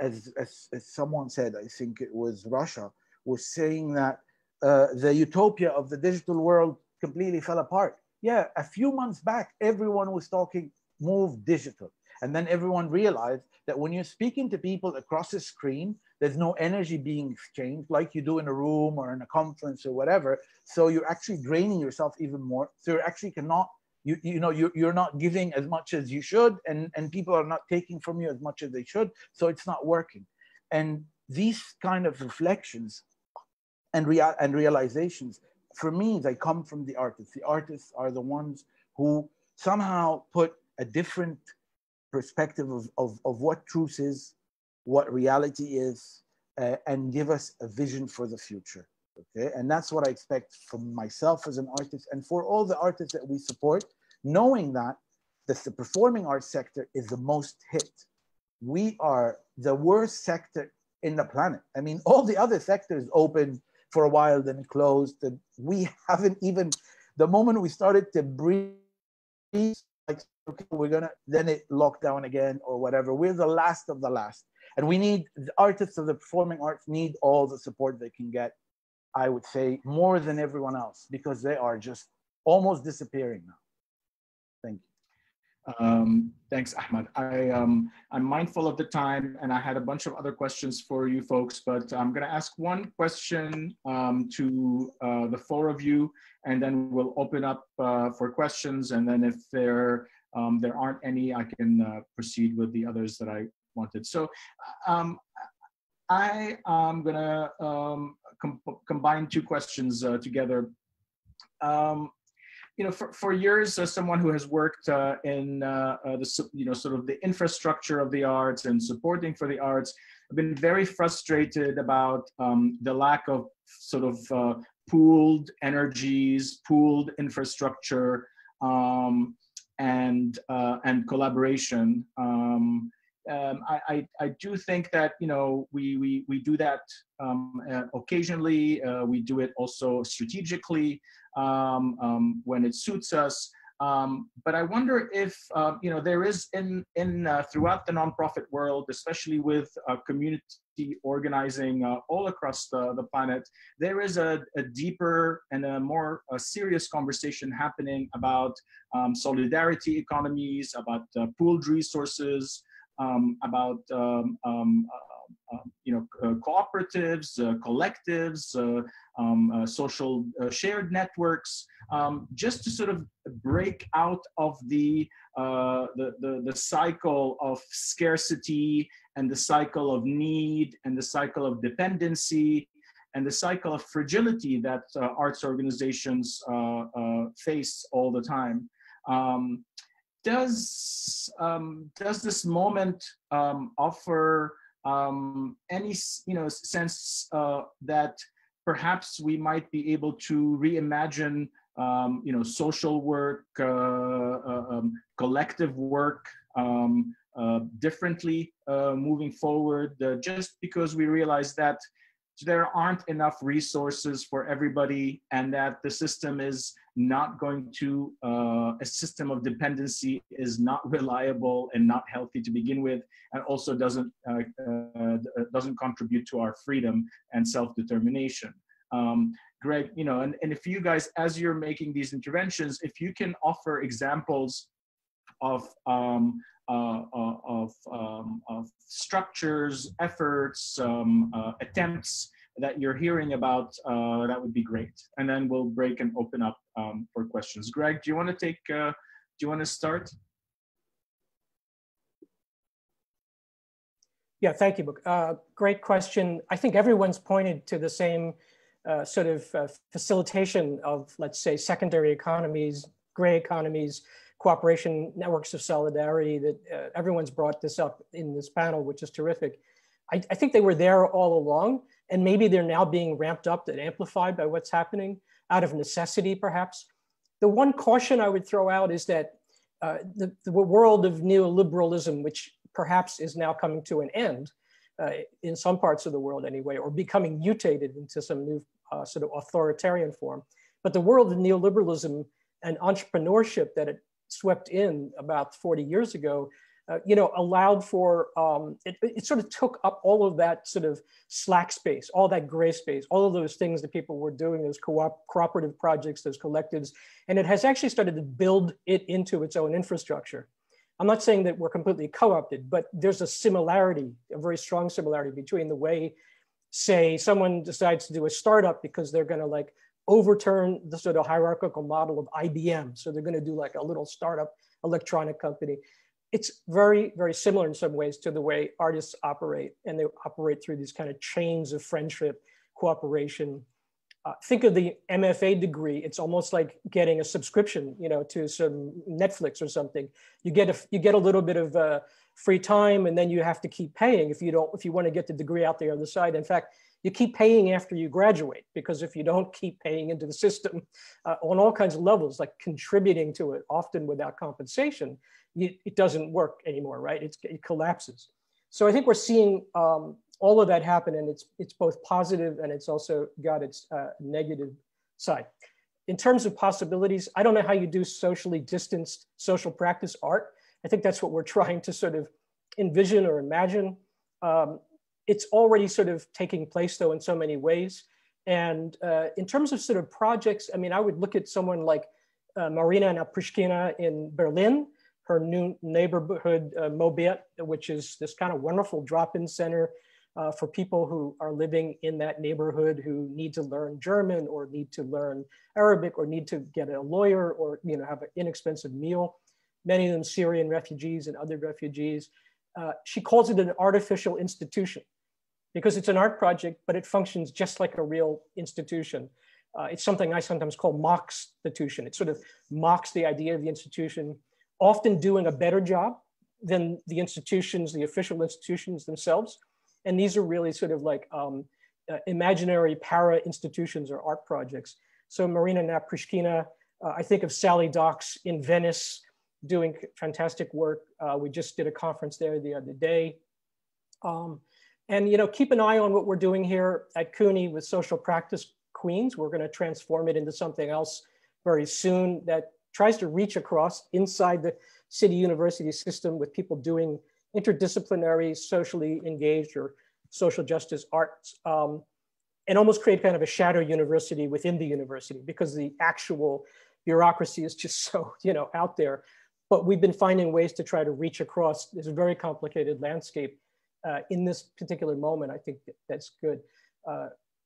someone said, I think it was Rasha, was saying that the utopia of the digital world completely fell apart. Yeah, a few months back, everyone was talking move digital. And then everyone realized that when you're speaking to people across a screen, there's no energy being exchanged like you do in a room or in a conference or whatever. So you're actually draining yourself even more. So you actually cannot you're not giving as much as you should, and people are not taking from you as much as they should, so it's not working. And these kind of reflections and realizations, for me, they come from the artists. The artists are the ones who somehow put a different perspective of what truth is, what reality is, and give us a vision for the future. Okay, and that's what I expect from myself as an artist, and for all the artists that we support, knowing that the performing arts sector is the most hit. We are the worst sector in the planet. I mean, all the other sectors opened for a while, then closed, and we haven't even, the moment we started to breathe, like, okay, we're gonna, then it locked down again or whatever. We're the last of the last. And we need, the artists of the performing arts need all the support they can get, I would say, more than everyone else, because they are just almost disappearing now. Thank you. Thanks, Ahmad. I'm mindful of the time, and I had a bunch of other questions for you folks, but I'm going to ask one question to the four of you, and then we'll open up for questions. And then if there aren't any, I can proceed with the others that I wanted. So I am going to combine two questions together. You know, for years, as someone who has worked in the sort of the infrastructure of the arts and supporting for the arts, I've been very frustrated about the lack of sort of pooled energies, pooled infrastructure, and collaboration. I do think that, you know, we do that occasionally. We do it also strategically when it suits us. But I wonder if you know, there is in throughout the nonprofit world, especially with community organizing all across the planet, there is a deeper and a more serious conversation happening about solidarity economies, about pooled resources, about you know, cooperatives, collectives, social shared networks, just to sort of break out of the cycle of scarcity and the cycle of need and the cycle of dependency and the cycle of fragility that arts organizations face all the time. Does this moment offer any, you know, sense that perhaps we might be able to reimagine, you know, social work, collective work differently moving forward, just because we realize that there aren't enough resources for everybody, and that the system is not going to, a system of dependency is not reliable and not healthy to begin with, and also doesn't contribute to our freedom and self-determination. Greg, you know, and if you guys, as you're making these interventions, if you can offer examples of structures, efforts, attempts that you're hearing about, that would be great. And then we'll break and open up for questions. Greg, do you want to take? Do you want to start? Yeah, thank you. Great question. I think everyone's pointed to the same sort of facilitation of, let's say, secondary economies, gray economies, cooperation, networks of solidarity, that everyone's brought this up in this panel, which is terrific. I think they were there all along, and maybe they're now being ramped up and amplified by what's happening out of necessity, perhaps. The one caution I would throw out is that the world of neoliberalism, which perhaps is now coming to an end in some parts of the world anyway, or becoming mutated into some new sort of authoritarian form. But the world of neoliberalism and entrepreneurship that it swept in about 40 years ago, you know, allowed for, it sort of took up all of that sort of slack space, all that gray space, all of those things that people were doing, those cooperative projects, those collectives, and it has actually started to build it into its own infrastructure. I'm not saying that we're completely co-opted, but there's a similarity, a very strong similarity between the way, say, someone decides to do a startup because they're going to like overturn the sort of hierarchical model of IBM. So they're going to do like a little startup electronic company. It's very, very similar in some ways to the way artists operate, and they operate through these kind of chains of friendship, cooperation. Think of the MFA degree. It's almost like getting a subscription, you know, to some Netflix or something. You get a little bit of free time, and then you have to keep paying if you want to get the degree out the other side. In fact, you keep paying after you graduate, because if you don't keep paying into the system on all kinds of levels, like contributing to it, often without compensation, it doesn't work anymore, right? It collapses. So I think we're seeing all of that happen, and it's both positive and it's also got its negative side. In terms of possibilities, I don't know how you do socially distanced social practice art. I think that's what we're trying to sort of envision or imagine. It's already sort of taking place though in so many ways. And in terms of sort of projects, I mean, I would look at someone like Marina Naprishkina in Berlin, her new neighborhood Mobiet, which is this kind of wonderful drop-in center for people who are living in that neighborhood who need to learn German or need to learn Arabic or need to get a lawyer or, you know, have an inexpensive meal. Many of them Syrian refugees and other refugees. She calls it an artificial institution because it's an art project, but it functions just like a real institution. It's something I sometimes call mock-stitution. It sort of mocks the idea of the institution, often doing a better job than the institutions, the official institutions themselves. And these are really sort of like imaginary para-institutions or art projects. So Marina Naprishkina, I think of Sally Docks in Venice, doing fantastic work. We just did a conference there the other day. And you know, keep an eye on what we're doing here at CUNY with Social Practice Queens. We're gonna transform it into something else very soon that tries to reach across inside the city university system with people doing interdisciplinary, socially engaged or social justice arts, and almost create kind of a shadow university within the university, because the actual bureaucracy is just so, you know, out there. But we've been finding ways to try to reach across this very complicated landscape in this particular moment. I think that's good.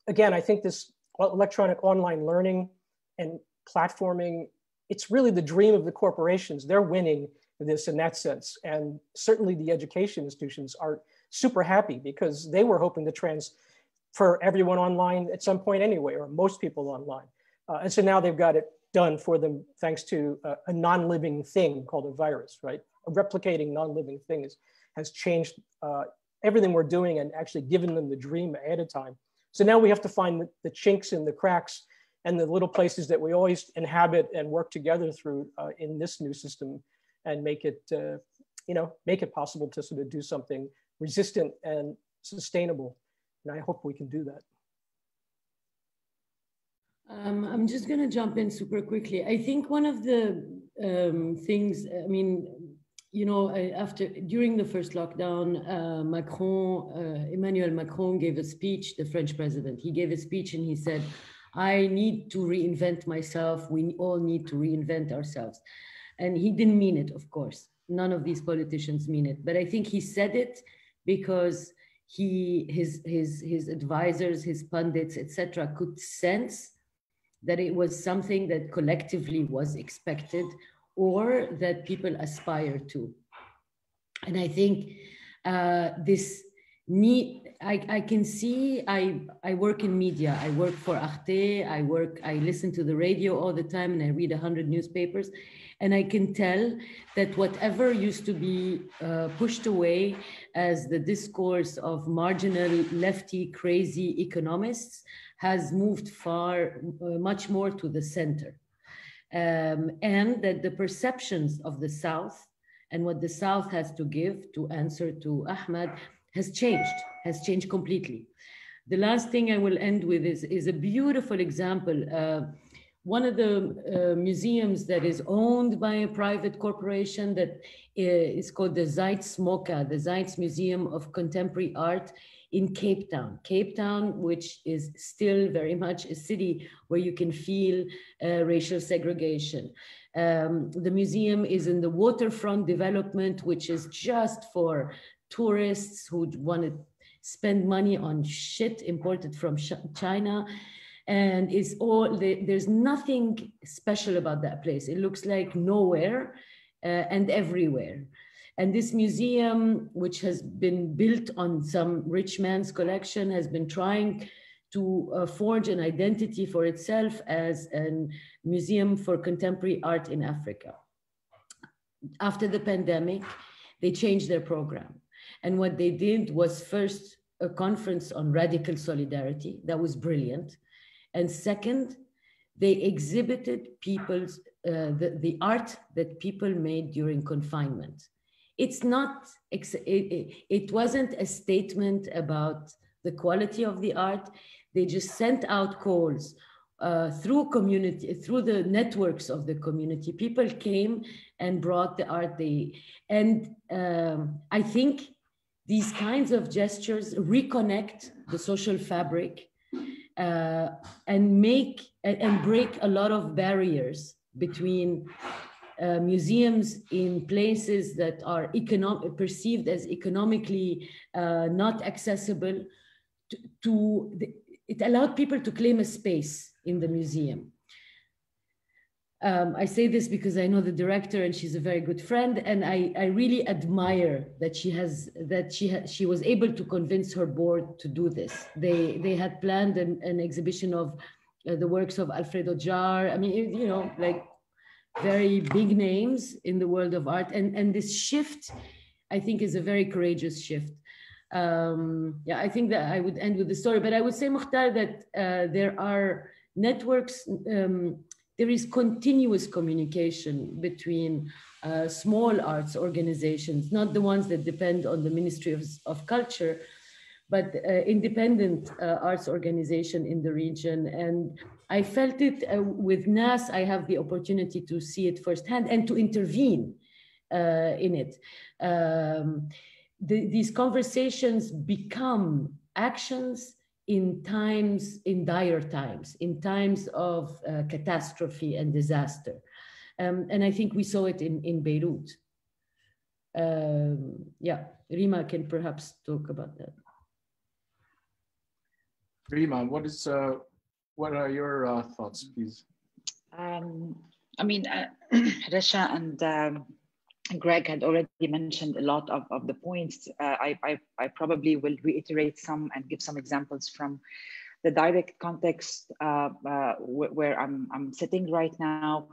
Again, I think this electronic online learning and platforming, it's really the dream of the corporations. They're winning this in that sense. And certainly the education institutions are super happy because they were hoping to transfer everyone online at some point anyway, or most people online. And so now they've got it done for them thanks to a non-living thing called a virus, right? A replicating non-living thing has changed everything we're doing and actually given them the dream ahead of time. So now we have to find the chinks and the cracks and the little places that we always inhabit and work together through in this new system, and make it, you know, make it possible to sort of do something resistant and sustainable. And I hope we can do that. I'm just going to jump in super quickly. I think one of the things, I mean, you know, during the first lockdown, Emmanuel Macron gave a speech, the French president. He gave a speech and he said, I need to reinvent myself. We all need to reinvent ourselves. And he didn't mean it, of course. None of these politicians mean it. But I think he said it because his advisors, his pundits, etc., could sense that it was something that collectively was expected or that people aspire to. And I think this need, I can see, I work in media, I work for Arte, I listen to the radio all the time and I read 100 newspapers. And I can tell that whatever used to be pushed away as the discourse of marginal, lefty, crazy economists has moved much more to the center. And that the perceptions of the South and what the South has to give to answer to Ahmad has changed completely. The last thing I will end with is a beautiful example. One of the museums that is owned by a private corporation that is called the Zeitz MOCA, the Zeitz Museum of Contemporary Art in Cape Town. Cape Town, which is still very much a city where you can feel racial segregation. The museum is in the waterfront development, which is just for tourists who want to spend money on shit imported from China. And it's all, there's nothing special about that place. It looks like nowhere and everywhere. And this museum, which has been built on some rich man's collection, has been trying to forge an identity for itself as a museum for contemporary art in Africa. After the pandemic, they changed their program. And what they did was first a conference on radical solidarity. That was brilliant. And second, they exhibited people's, the art that people made during confinement. It's not, it wasn't a statement about the quality of the art. They just sent out calls through community, through the networks of the community. People came and brought the art and I think these kinds of gestures reconnect the social fabric and break a lot of barriers between museums in places that are perceived as economically not accessible. It allowed people to claim a space in the museum. I say this because I know the director and she's a very good friend, and I really admire that she was able to convince her board to do this. They had planned an exhibition of the works of Alfredo Jar. I mean, you know, like very big names in the world of art, and this shift, I think, is a very courageous shift. Yeah, I think that I would end with the story, but I would say, Moukhtar, that there are networks. There is continuous communication between small arts organizations, not the ones that depend on the Ministry of Culture, but independent arts organization in the region. And I felt it with NAS. I have the opportunity to see it firsthand and to intervene in it. These conversations become actions in dire times, in times of catastrophe and disaster. And I think we saw it in Beirut. Yeah, Rima can perhaps talk about that. Rima, what are your thoughts, please? I mean, Rasha and Greg had already mentioned a lot of the points. I probably will reiterate some and give some examples from the direct context where I'm sitting right now.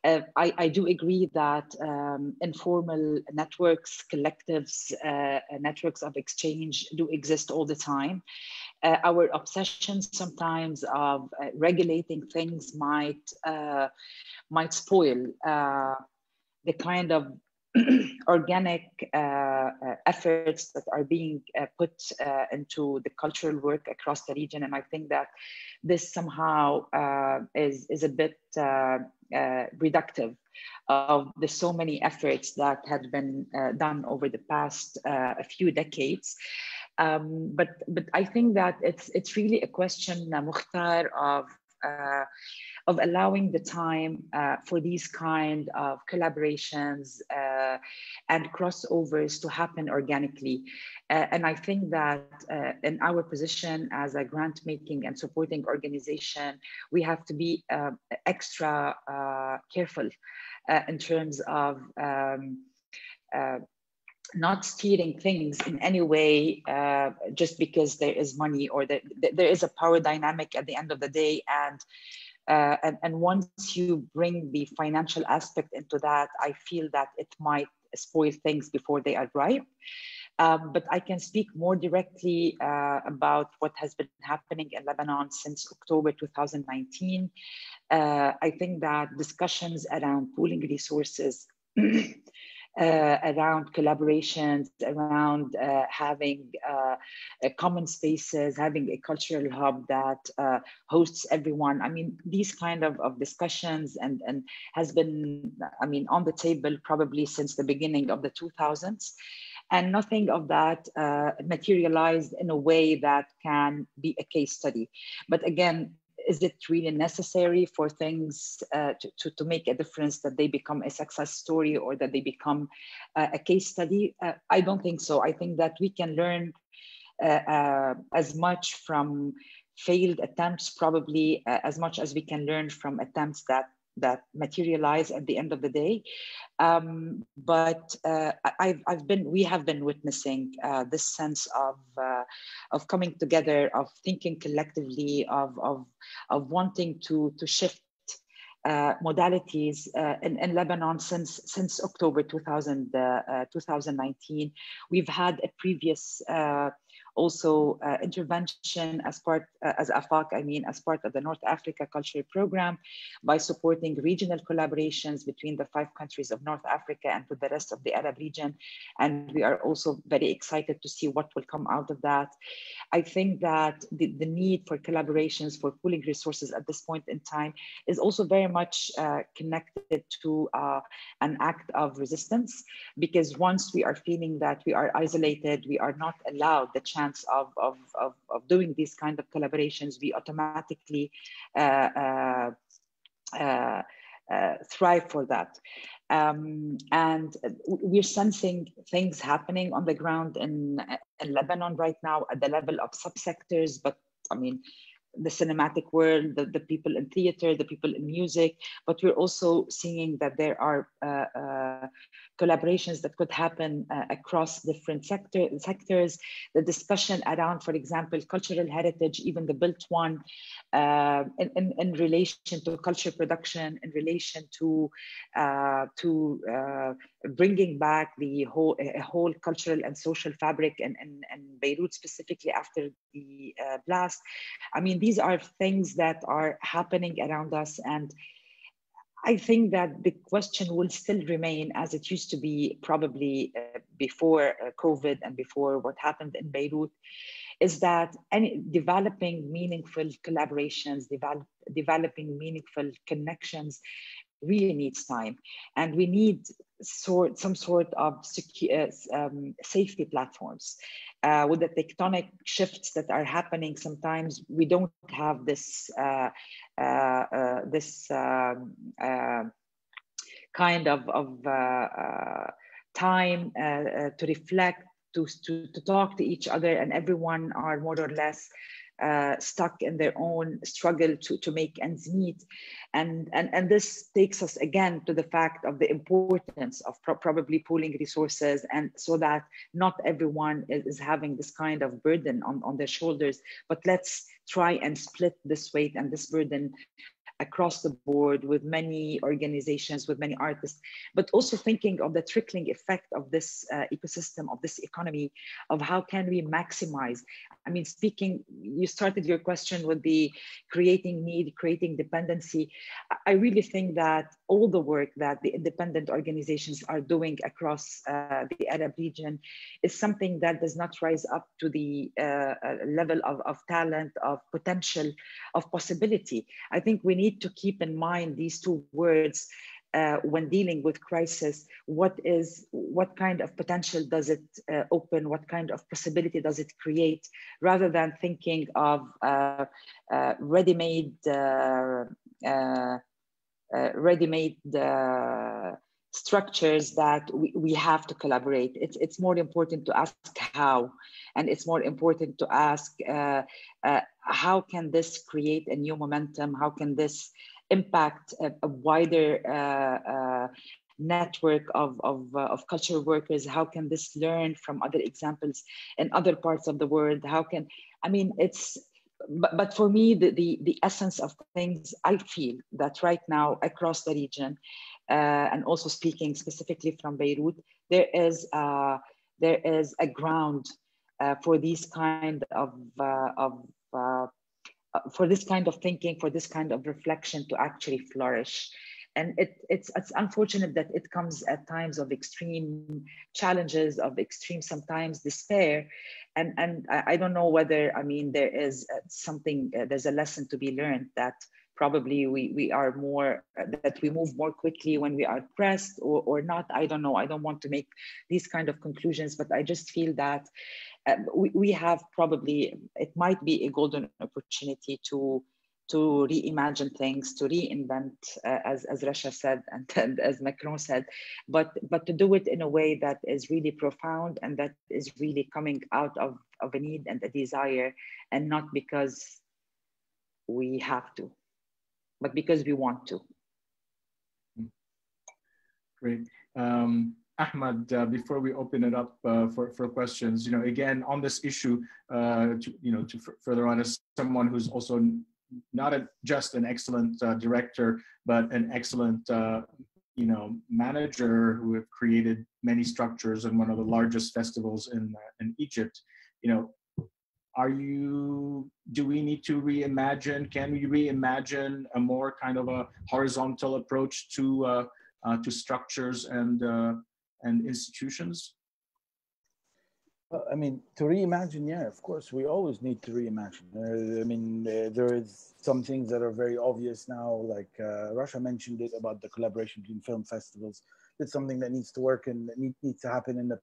I do agree that informal networks, collectives, networks of exchange do exist all the time. Our obsession sometimes of regulating things might spoil the kind of organic efforts that are being put into the cultural work across the region. And I think that this somehow is a bit reductive of the so many efforts that had been done over the past few decades. But I think that it's really a question, Moukhtar, of allowing the time for these kind of collaborations and crossovers to happen organically. And I think that in our position as a grant making and supporting organization, we have to be extra careful in terms of not steering things in any way just because there is money or there is a power dynamic at the end of the day. And once you bring the financial aspect into that, I feel that it might spoil things before they are ripe. But I can speak more directly about what has been happening in Lebanon since October 2019. I think that discussions around pooling resources, around collaborations, around having common spaces, having a cultural hub that hosts everyone. I mean, these kind of discussions and has been, I mean, on the table probably since the beginning of the 2000s. And nothing of that materialized in a way that can be a case study. But again, is it really necessary for things to make a difference that they become a success story or that they become a case study? I don't think so. I think that we can learn as much from failed attempts, probably as much as we can learn from attempts that materialize at the end of the day. But we have been witnessing this sense of coming together, of thinking collectively, of wanting to shift modalities in Lebanon since October 2019. We've had a previous also intervention as AFAC, as part of the North Africa Cultural Program, by supporting regional collaborations between the 5 countries of North Africa and with the rest of the Arab region. And we are also very excited to see what will come out of that. I think that the need for collaborations, for pooling resources at this point in time is also very much connected to an act of resistance, because once we are feeling that we are isolated, we are not allowed the chance of doing these kind of collaborations, we automatically thrive for that. And we're sensing things happening on the ground in Lebanon right now at the level of subsectors, but the cinematic world, the people in theater, the people in music, but we're also seeing that there are collaborations that could happen across different sectors. The discussion around, for example, cultural heritage, even the built one, in relation to culture production, in relation to bringing back the whole cultural and social fabric in Beirut, specifically after the blast. These are things that are happening around us, and I think that the question will still remain as it used to be probably before COVID and before what happened in Beirut, is that developing meaningful collaborations, developing meaningful connections really needs time. And we need some sort of safety platforms. With the tectonic shifts that are happening, sometimes we don't have this kind of time to reflect, to talk to each other, and everyone are more or less stuck in their own struggle to make ends meet. And this takes us again to the fact of the importance of probably pooling resources, and so that not everyone is having this kind of burden on their shoulders, but let's try and split this weight and this burden across the board with many organizations, with many artists, but also thinking of the trickling effect of this ecosystem, of this economy, of how can we maximize. You started your question with the creating need, creating dependency. I really think that all the work that the independent organizations are doing across the Arab region is something that does not rise up to the level of talent, of potential, of possibility. I think we need to keep in mind these two words when dealing with crisis. What kind of potential does it open? What kind of possibility does it create? Rather than thinking of ready-made structures that we have to collaborate. It's more important to ask how, and it's more important to ask how can this create a new momentum? How can this impact a wider network of cultural workers? How can this learn from other examples in other parts of the world? But for me, the essence of things, I feel that right now across the region, and also speaking specifically from Beirut, there is a ground for these kind of for this kind of thinking, for this kind of reflection to actually flourish. And it's unfortunate that it comes at times of extreme challenges, of extreme sometimes despair. And I don't know whether, there is something, there's a lesson to be learned that probably we are more, that we move more quickly when we are pressed or not. I don't know. I don't want to make these kind of conclusions, but I just feel that we have probably, it might be a golden opportunity to reimagine things, to reinvent, as Rasha said, and as Macron said, but to do it in a way that is really profound and that is really coming out of a need and a desire, and not because we have to, but because we want to. Great. Ahmad, before we open it up for questions, again, on this issue, to further on, as someone who's also not just an excellent director, but an excellent, manager who have created many structures and one of the largest festivals in Egypt, do we need to reimagine? Can we reimagine a more kind of a horizontal approach to structures and institutions? I mean, to reimagine, yeah, of course, we always need to reimagine. There is some things that are very obvious now, like Rasha mentioned it about the collaboration between film festivals. It's something that needs to work and that needs to happen in the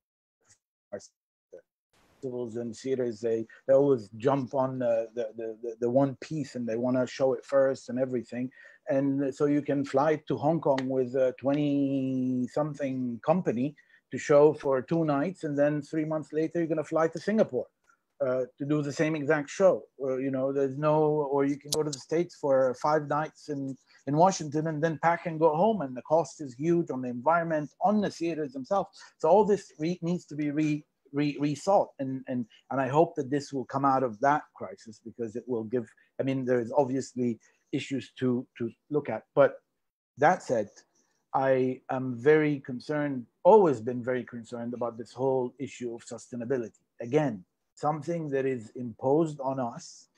festivals and theaters. They always jump on the one piece and they want to show it first and everything. And so you can fly to Hong Kong with a 20-something company to show for 2 nights, and then 3 months later you're going to fly to Singapore to do the same exact show. Or you can go to the States for 5 nights in Washington and then pack and go home, and the cost is huge on the environment, on the theaters themselves. So all this needs to be rethought, and I hope that this will come out of that crisis, because it will give. There's obviously issues to look at, but that said, I am very concerned, always been very concerned about this whole issue of sustainability. Again, something that is imposed on us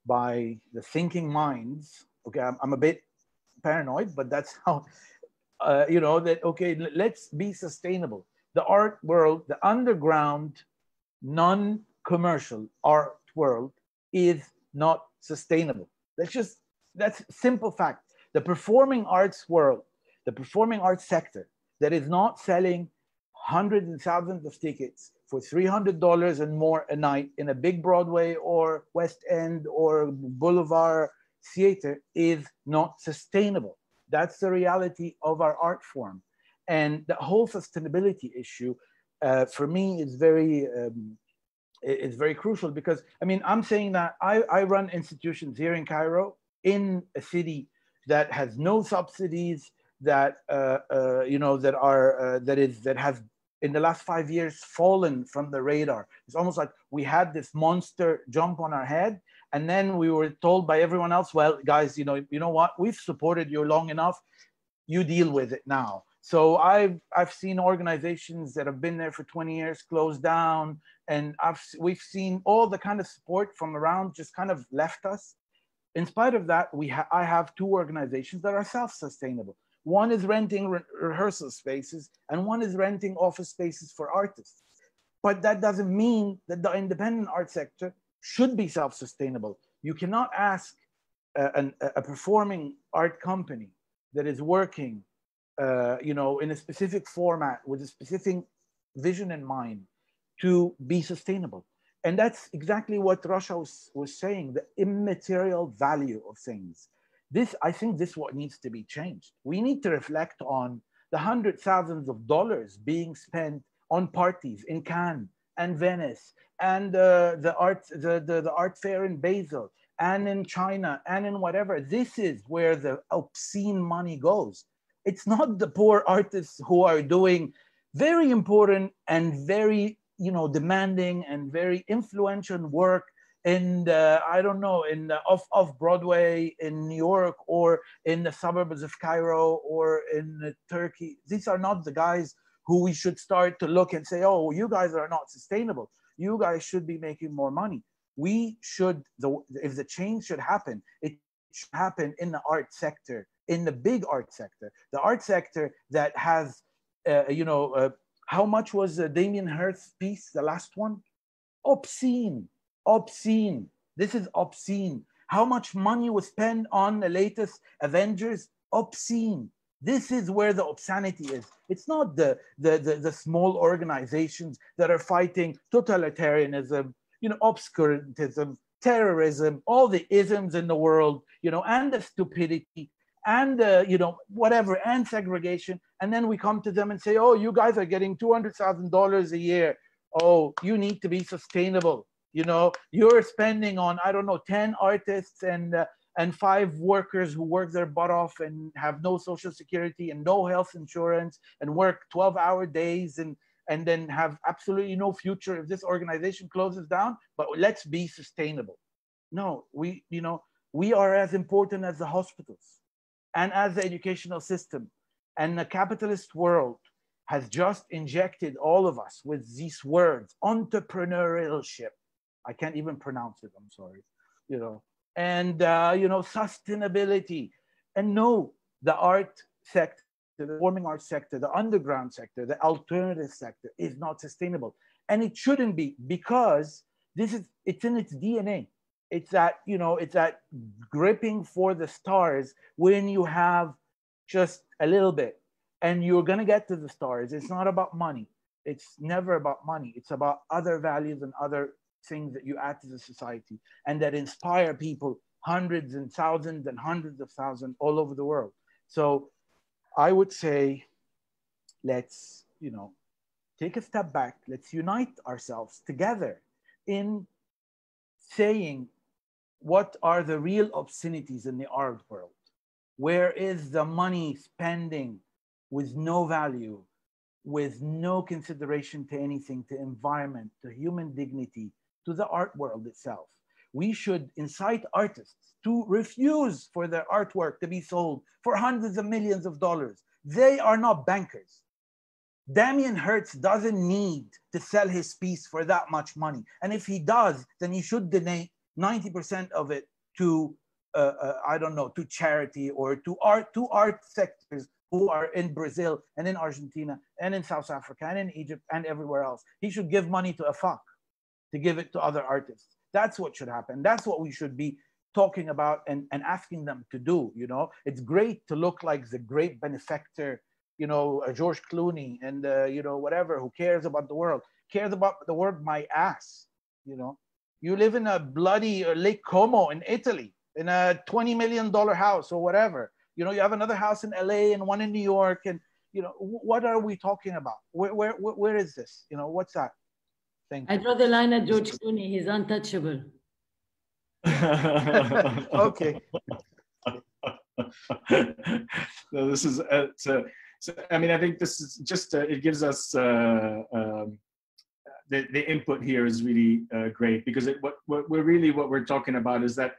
by the thinking minds. Okay, I'm a bit paranoid, but that's how, let's be sustainable. The art world, the underground, non-commercial art world is not sustainable. That's simple fact. The performing arts world, the performing arts sector that is not selling hundreds and thousands of tickets for $300 and more a night in a big Broadway or West End or Boulevard theater is not sustainable. That's the reality of our art form. And the whole sustainability issue, for me, is very crucial, because I'm saying that I run institutions here in Cairo, in a city that has no subsidies, that has in the last 5 years fallen from the radar. It's almost like we had this monster jump on our head, and then we were told by everyone else, well, guys, you know what, we've supported you long enough, you deal with it now. So I've seen organizations that have been there for 20 years close down, and we've seen all the kind of support from around just kind of left us. In spite of that, I have 2 organizations that are self-sustainable. One is renting rehearsal spaces, and one is renting office spaces for artists. But that doesn't mean that the independent art sector should be self-sustainable. You cannot ask a performing art company that is working in a specific format with a specific vision in mind to be sustainable. And that's exactly what Rasha was saying, the immaterial value of things. I think this is what needs to be changed. We need to reflect on the hundreds of thousands of dollars being spent on parties in Cannes and Venice, and the art fair in Basel, and in China, and in whatever. This is where the obscene money goes. It's not the poor artists who are doing very important and very demanding and very influential work in off Broadway in New York, or in the suburbs of Cairo, or in Turkey. These are not the guys who we should start to look and say, oh, you guys are not sustainable. You guys should be making more money. We should, if the change should happen, it should happen in the art sector, in the big art sector, the art sector that has, how much was Damien Hirst's piece, the last one? Obscene. This is obscene. How much money was spent on the latest Avengers? Obscene. This is where the obscenity is. It's not the small organizations that are fighting totalitarianism, obscurantism, terrorism, all the isms in the world, and the stupidity, and whatever, and segregation. And then we come to them and say, oh, you guys are getting $200,000 a year. Oh, you need to be sustainable. You're spending on, 10 artists and and 5 workers who work their butt off and have no social security and no health insurance and work 12-hour days and then have absolutely no future if this organization closes down, but let's be sustainable. No, we are as important as the hospitals and as the educational system. And the capitalist world has just injected all of us with these words, entrepreneurship. I can't even pronounce it, I'm sorry. And sustainability. And no, the art sector, the performing arts sector, the underground sector, the alternative sector is not sustainable. And it shouldn't be, because it's in its DNA. It's that gripping for the stars when you have just a little bit and you're going to get to the stars. It's not about money. It's never about money. It's about other values and other things that you add to the society and that inspire people, hundreds and thousands and hundreds of thousands all over the world. So I would say, let's, take a step back. Let's unite ourselves together in saying, what are the real obscenities in the art world? Where is the money spending with no value, with no consideration to anything, to environment, to human dignity, to the art world itself? We should incite artists to refuse for their artwork to be sold for hundreds of millions of dollars. They are not bankers. Damien Hirst doesn't need to sell his piece for that much money. And if he does, then he should donate 90% of it to, to charity or to art sectors who are in Brazil and in Argentina and in South Africa and in Egypt and everywhere else. He should give money to AFAC to give it to other artists. That's what should happen. That's what we should be talking about and asking them to do. It's great to look like the great benefactor, George Clooney and, whatever, who cares about the world. Cares about the world, my ass, You live in a bloody Lake Como in Italy, in a $20 million house or whatever. You have another house in LA and one in New York. And, what are we talking about? Where is this? What's that? Thank you. I draw the line at George Clooney. He's untouchable. Okay. No, this is, I think this is just, it gives us, the input here is really great, because what we're talking about is that,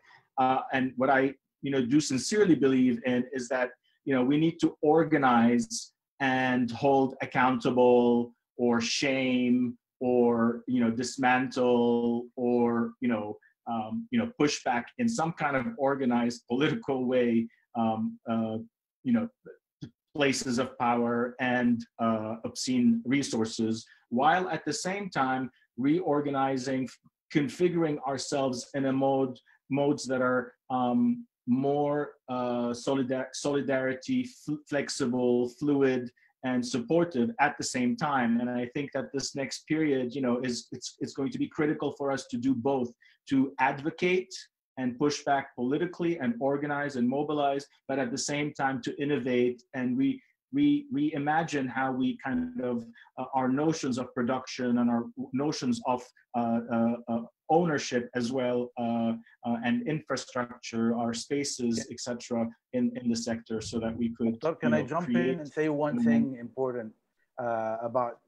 and what I do sincerely believe in is that we need to organize and hold accountable or shame or dismantle or push back in some kind of organized political way places of power and obscene resources, while at the same time reorganizing, configuring ourselves in a modes that are more solidarity, flexible, fluid, and supportive at the same time. And I think that this next period, it's going to be critical for us to do both, to advocate and push back politically and organize and mobilize, but at the same time to innovate and reimagine how we kind of our notions of production and our notions of ownership as well, and infrastructure, our spaces, etc., in the sector, so that we could. Can I jump in and say one thing important about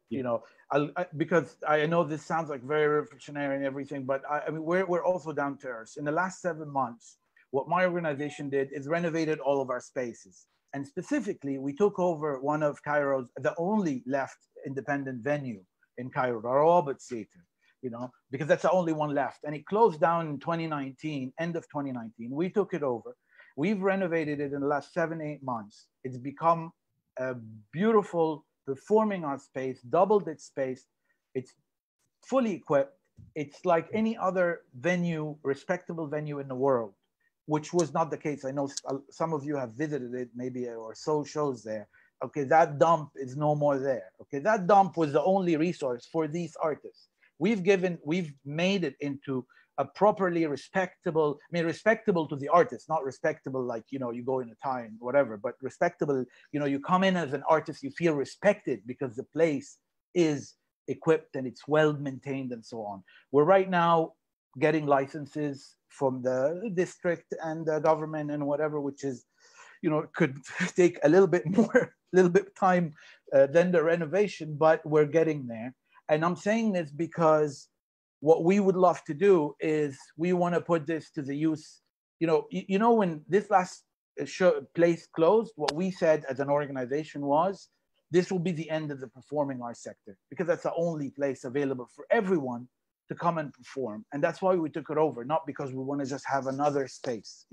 because I know this sounds like very revolutionary and everything, but we're also down to earth. In the last 7 months, what my organization did is renovated all of our spaces. And specifically, we took over one of Cairo's, the only left independent venue in Cairo, the Rawabit Theater, because that's the only one left. And it closed down in 2019, end of 2019. We took it over. We've renovated it in the last 7-8 months. It's become a beautiful performing arts space, doubled its space. It's fully equipped. It's like any other venue, respectable venue in the world, which was not the case. I know some of you have visited it maybe or saw shows there. Okay, that dump is no more there. Okay, that dump was the only resource for these artists. We've made it into a properly respectable, respectable to the artist, not respectable like, you go in a tie and whatever, but respectable, you come in as an artist, you feel respected because the place is equipped and it's well maintained and so on. We're right now getting licenses from the district and the government and whatever, which is, could take a little bit time than the renovation, but we're getting there. And I'm saying this because what we would love to do is we want to put this to the use. When this last place closed, what we said as an organization was, this will be the end of the performing arts sector, because that's the only place available for everyone to come and perform. And that's why we took it over, not because we want to just have another space.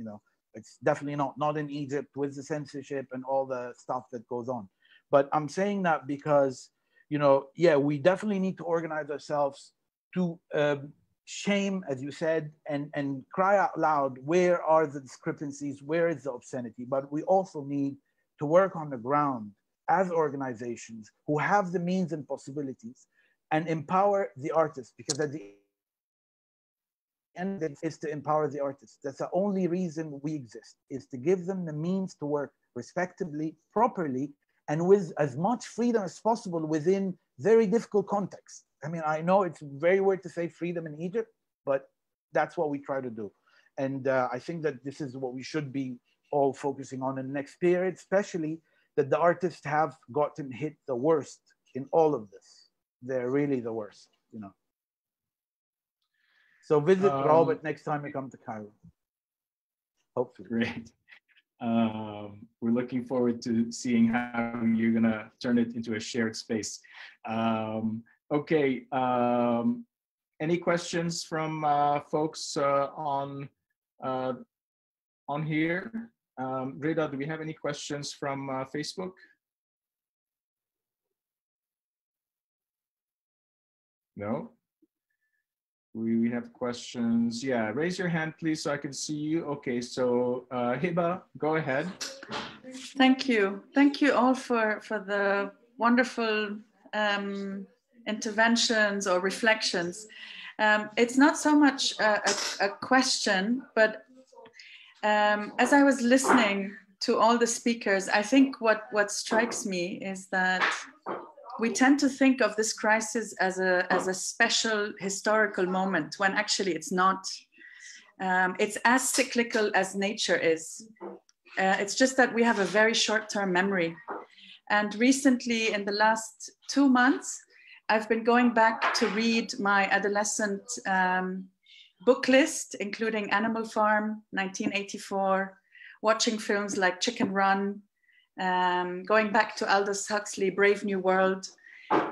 It's definitely not in Egypt with the censorship and all the stuff that goes on. But I'm saying that because, we definitely need to organize ourselves to shame, as you said, and cry out loud, where are the discrepancies, where is the obscenity? But we also need to work on the ground as organizations who have the means and possibilities, and empower the artists, because at the end of it is to empower the artists. That's the only reason we exist, is to give them the means to work respectably, properly, and with as much freedom as possible within very difficult contexts. I mean, I know it's very weird to say freedom in Egypt, but that's what we try to do. And I think that this is what we should be all focusing on in the next period, especially that the artists have gotten hit the worst in all of this. They're really the worst, So visit Robert next time you come to Cairo. Hopefully. Great. We're looking forward to seeing how you're gonna turn it into a shared space. Okay. Any questions from folks on here? Rida, do we have any questions from Facebook? No? We have questions. Yeah, raise your hand, please, so I can see you. Okay, so Hiba, go ahead. Thank you. Thank you all for the wonderful interventions or reflections. It's not so much a question, but as I was listening to all the speakers, I think what strikes me is that we tend to think of this crisis as a special historical moment, when actually it's not. It's as cyclical as nature is. It's just that we have a very short-term memory. And recently, in the last 2 months, I've been going back to read my adolescent book list, including Animal Farm, 1984, watching films like Chicken Run, going back to Aldous Huxley, Brave New World.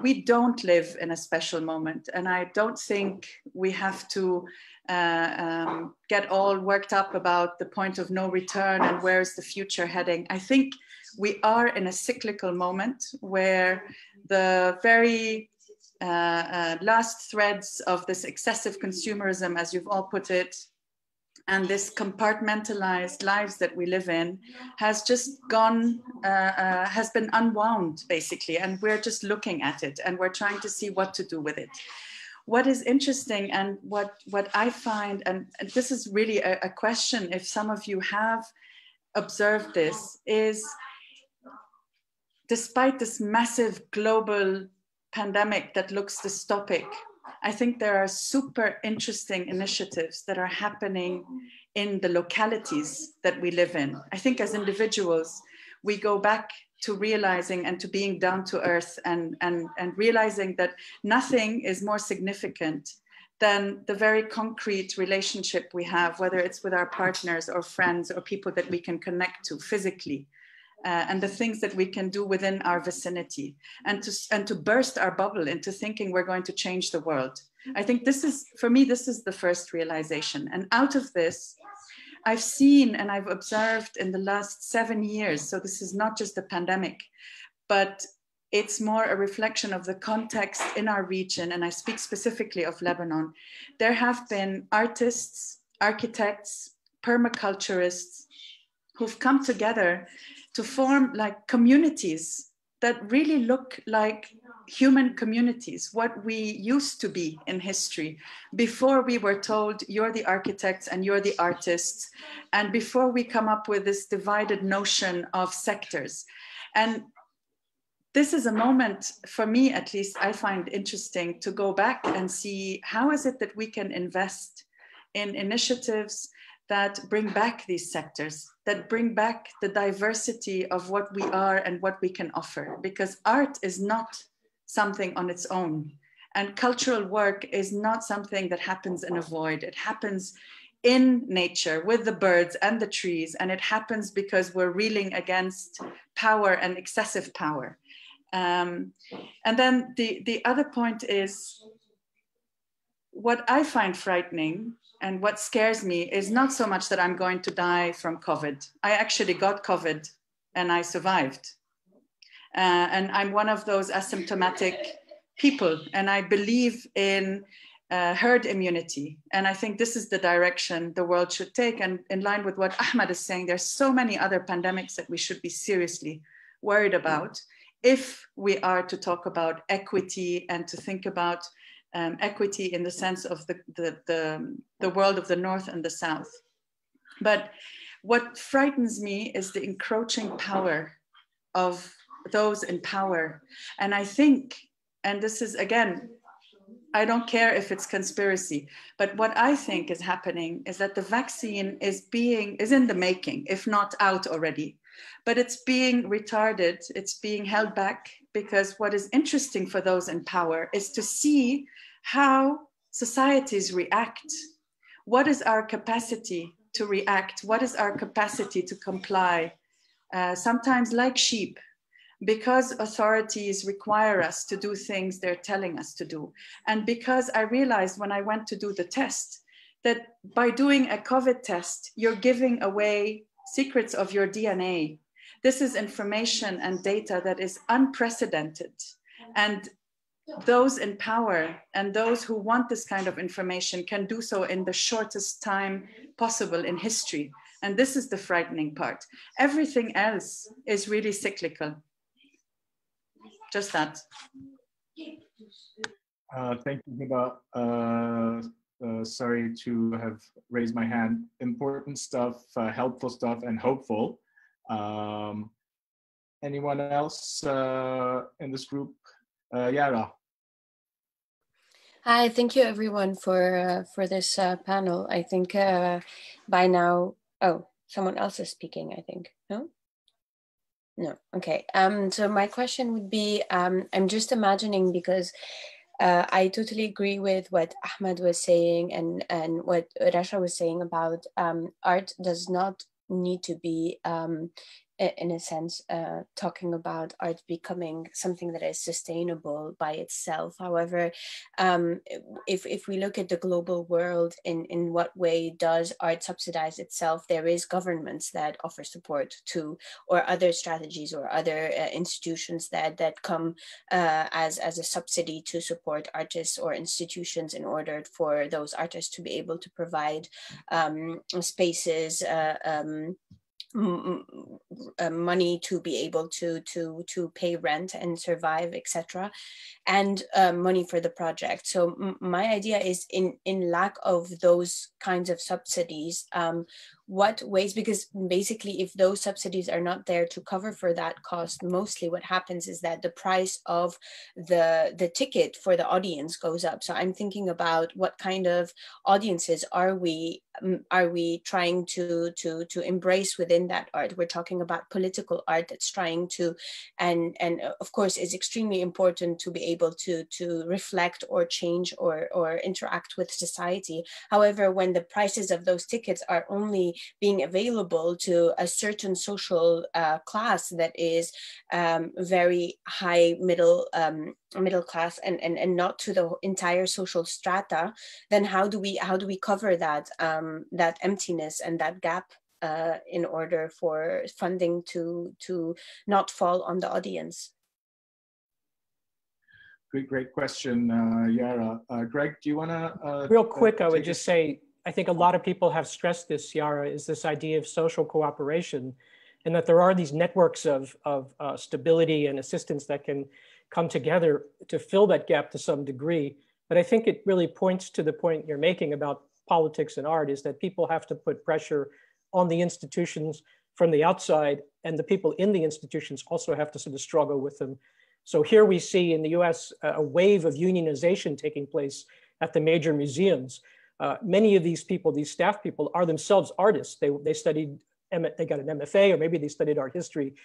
We don't live in a special moment. And I don't think we have to get all worked up about the point of no return and where's the future heading. I think we are in a cyclical moment where the very last threads of this excessive consumerism, as you've all put it, and this compartmentalized lives that we live in has just gone, has been unwound basically. And we're just looking at it and we're trying to see what to do with it. What is interesting and what I find, and this is really a question, if some of you have observed this, is despite this massive global pandemic that looks dystopic, I think there are super interesting initiatives that are happening in the localities that we live in. I think as individuals, we go back to realizing and to being down to earth and realizing that nothing is more significant than the very concrete relationship we have, whether it's with our partners or friends or people that we can connect to physically. And the things that we can do within our vicinity, and to burst our bubble into thinking we're going to change the world. I think this is, for me, this is the first realization. And out of this, I've seen and I've observed in the last 7 years, so this is not just a pandemic, but it's more a reflection of the context in our region, and I speak specifically of Lebanon. There have been artists, architects, permaculturists who've come together to form like communities that really look like human communities, what we used to be in history, before we were told you're the architects and you're the artists, and before we come up with this divided notion of sectors. And this is a moment, for me at least, I find interesting to go back and see how is it that we can invest in initiatives that bring back these sectors, that bring back the diversity of what we are and what we can offer. Because art is not something on its own. And cultural work is not something that happens in a void. It happens in nature with the birds and the trees. And it happens because we're reeling against power and excessive power. And then the other point is, what I find frightening and what scares me is not so much that I'm going to die from COVID. I actually got COVID and I survived. And I'm one of those asymptomatic people, and I believe in herd immunity. And I think this is the direction the world should take. And in line with what Ahmad is saying, there's so many other pandemics that we should be seriously worried about if we are to talk about equity and to think about equity in the sense of the world of the North and the South. But what frightens me is the encroaching power of those in power. And I think, and this is again, I don't care if it's conspiracy, but what I think is happening is that the vaccine is in the making, if not out already, but it's being retarded, it's being held back, because what is interesting for those in power is to see how societies react. What is our capacity to react? What is our capacity to comply? Sometimes like sheep, because authorities require us to do things they're telling us to do. And because I realized when I went to do the test, that by doing a COVID test, you're giving away secrets of your DNA. This is information and data that is unprecedented. And those in power and those who want this kind of information can do so in the shortest time possible in history. And this is the frightening part. Everything else is really cyclical. Just that. Thank you, Heba. Sorry to have raised my hand. Important stuff, helpful stuff, and hopeful. Anyone else in this group? Yara. Hi, thank you everyone for this panel. I think by now, oh, someone else is speaking, I think, no? No, okay. So my question would be, I'm just imagining, because I totally agree with what Ahmad was saying and what Rasha was saying about art does not need to be, in a sense, talking about art becoming something that is sustainable by itself. However, if we look at the global world, in what way does art subsidize itself? There is governments that offer support to, or other strategies or other institutions that come as a subsidy to support artists or institutions in order for those artists to be able to provide spaces, money to be able to pay rent and survive, etc., and money for the project. So my idea is, in lack of those kinds of subsidies, what ways, because basically if those subsidies are not there to cover for that cost, mostly what happens is that the price of the ticket for the audience goes up. So I'm thinking about what kind of audiences are we trying to embrace within that art. We're talking about political art that's trying to, and of course is extremely important to be able to reflect or change or interact with society. However, when the prices of those tickets are only being available to a certain social class that is very high middle class and not to the entire social strata, then how do we cover that that emptiness and that gap in order for funding to not fall on the audience? Great question, Yara. Greg, do you want to? Real quick, I would just say, I think a lot of people have stressed this, Yara, is this idea of social cooperation, and that there are these networks of stability and assistance that can come together to fill that gap to some degree. But I think it really points to the point you're making about politics and art, is that people have to put pressure on the institutions from the outside, and the people in the institutions also have to sort of struggle with them. So here we see in the US a wave of unionization taking place at the major museums. Many of these people, these staff people, are themselves artists. They studied, they got an MFA, or maybe they studied art history.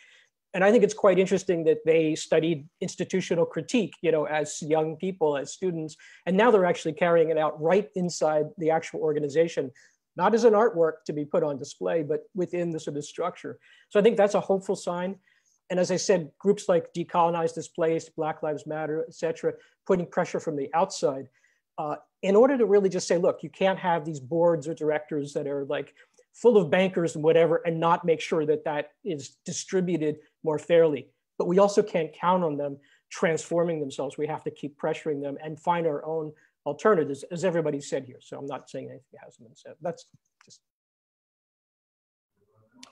And I think it's quite interesting that they studied institutional critique, as young people, as students, and now they're actually carrying it out right inside the actual organization, not as an artwork to be put on display, but within the sort of structure. So I think that's a hopeful sign. And as I said, groups like Decolonize Displaced, Black Lives Matter, et cetera, putting pressure from the outside in order to really just say, look, you can't have these boards or directors that are like full of bankers and whatever, and not make sure that that is distributed more fairly. But we also can't count on them transforming themselves. We have to keep pressuring them and find our own alternatives, as everybody said here. So I'm not saying anything that hasn't been said. That's just.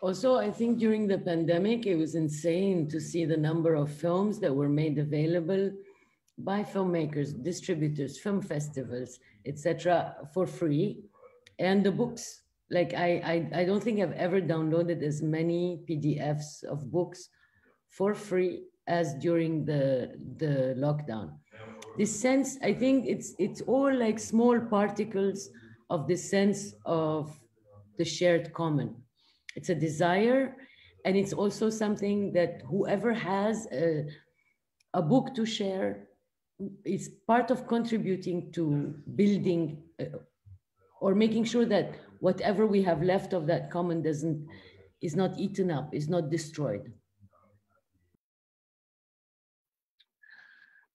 Also, I think during the pandemic, it was insane to see the number of films that were made available by filmmakers, distributors, film festivals, etc., for free, and the books. Like I don't think I've ever downloaded as many PDFs of books for free as during the lockdown. This sense, I think it's all like small particles of this sense of the shared common. It's a desire, and it's also something that whoever has a book to share is part of contributing to building or making sure that whatever we have left of that common is not eaten up, is not destroyed.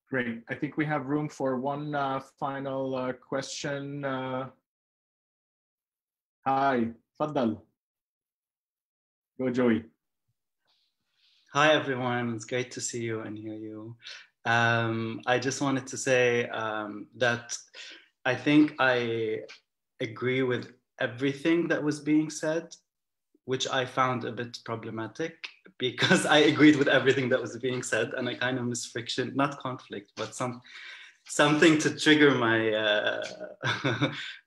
Great. I think we have room for one final question. Hi, Faddal. Go, Joey. Hi, everyone. It's great to see you and hear you. I just wanted to say that I think I agree with everything that was being said, which I found a bit problematic because I agreed with everything that was being said, and I kind of miss friction, not conflict, but something to trigger my